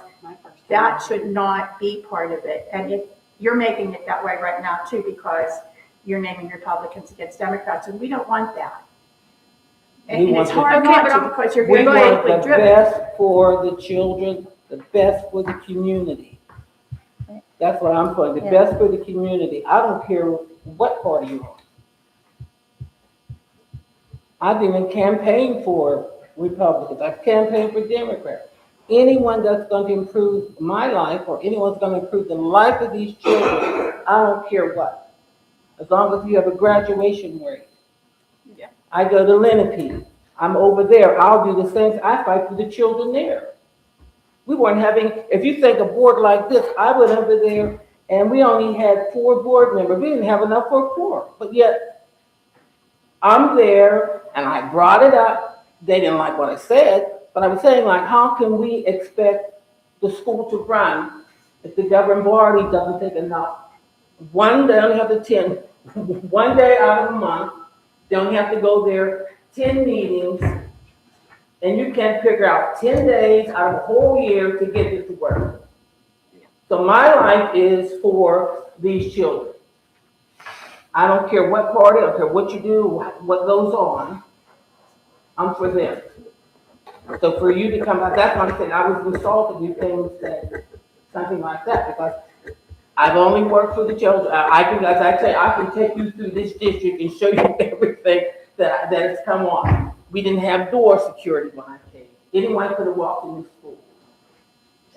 that should not be part of it. And if you're making it that way right now too, because you're naming Republicans against Democrats, and we don't want that. And it's hard not to, because you're very politically We want the driven. best for the children, the best for the community. That's what I'm for, the best for the community. I don't care what party you're on. I've even campaigned for Republicans. I've campaigned for Democrats. Anyone that's going to improve my life, or anyone's going to improve the life of these children, I don't care what. As long as you have a graduation rate. Yeah. I go to Lenape. I'm over there. I'll do the same. I fight for the children there. We weren't having, if you think a board like this, I went over there and we only had 4 board members. We didn't have enough for a quorum. But yet, I'm there and I brought it up. They didn't like what I said, but I was saying, like, how can we expect the school to run if the governing body doesn't take enough? One, they only have to attend one day out of the month. They only have to go there 10 meetings, and you can't figure out 10 days out of the whole year to get it to work. So my life is for these children. I don't care what party, I don't care what you do, what goes on. I'm for them. So for you to come out, that's what I'm saying. I was insulted you came and said something like that, because I've only worked for the children. I can take you through this district and show you everything that has come on. We didn't have door security when I came. Anyone could have walked in the school.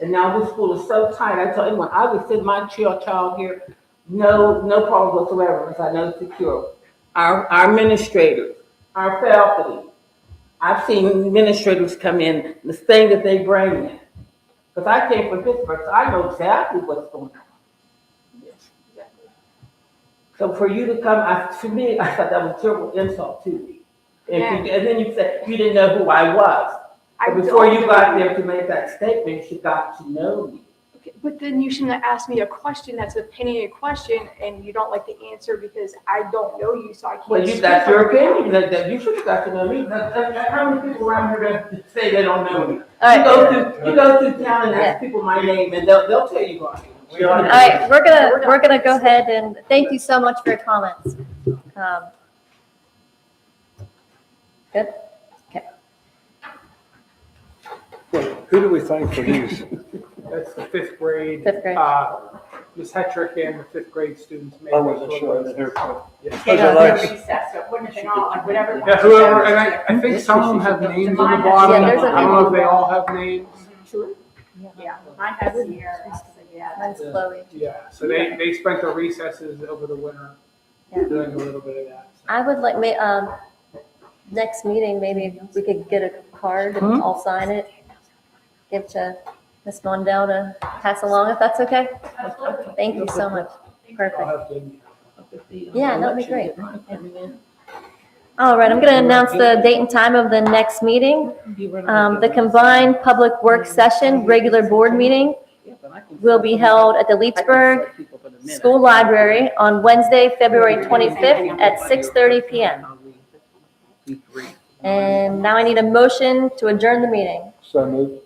And now this school is so tight. I tell anyone, I would send my child here, no problem whatsoever, because I know it's secure. Our administrators, our faculty. I've seen administrators come in, the thing that they bring in. Because I came from Pittsburgh, so I know exactly what's going on. Yes, exactly. So for you to come, to me, I thought that was a terrible insult to me. And then you said you didn't know who I was. But before you got there to make that statement, you got to know me. Okay, but then you shouldn't have asked me a question that's an opinionated question and you don't like the answer because I don't know you, so I can't. Well, that's your opinion. That you should have got to know me. How many people around here say they don't know me? You go through town and ask people my name, and they'll tell you who I am. All right, we're gonna go ahead and thank you so much for your comments. Good. Okay. Who do we thank for these? That's the fifth grade. Fifth grade. Ms. Hetrick and the fifth grade students made. I wasn't sure, I didn't hear. Yeah. Was it nice? Recess, so it wouldn't have been all, like, whatever. Yeah, whoever, and I think some of them have names on the bottom. Yeah, there's a I don't know if they all have names. Yeah, mine has Sierra, so yeah. Mine's Chloe. Yeah, so they spent their recesses over the winter Yeah. doing a little bit of that. I would like, next meeting, maybe we could get a card and I'll sign it. Give to Ms. Mondell to pass along, if that's okay? Thank you so much. I'll Perfect. have to. Yeah, that would be great. All right, I'm going to announce the date and time of the next meeting. The combined public work session, regular board meeting will be held at the Leechburg School Library on Wednesday, February 25th at 6:30 PM. And now I need a motion to adjourn the meeting. So moved.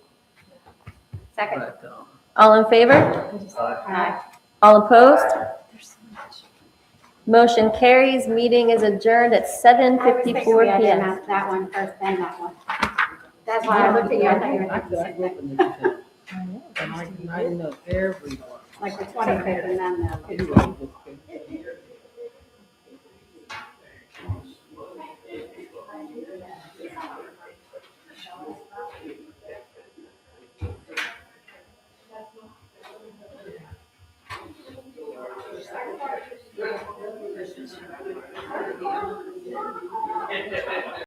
Second. All in favor? Aye. All opposed? Motion carries. Meeting is adjourned at 7:54 PM. That one first, then that one. That's why I looked at you, I thought you were thinking the same thing. I know everyone. Like the 25th and then the 15th.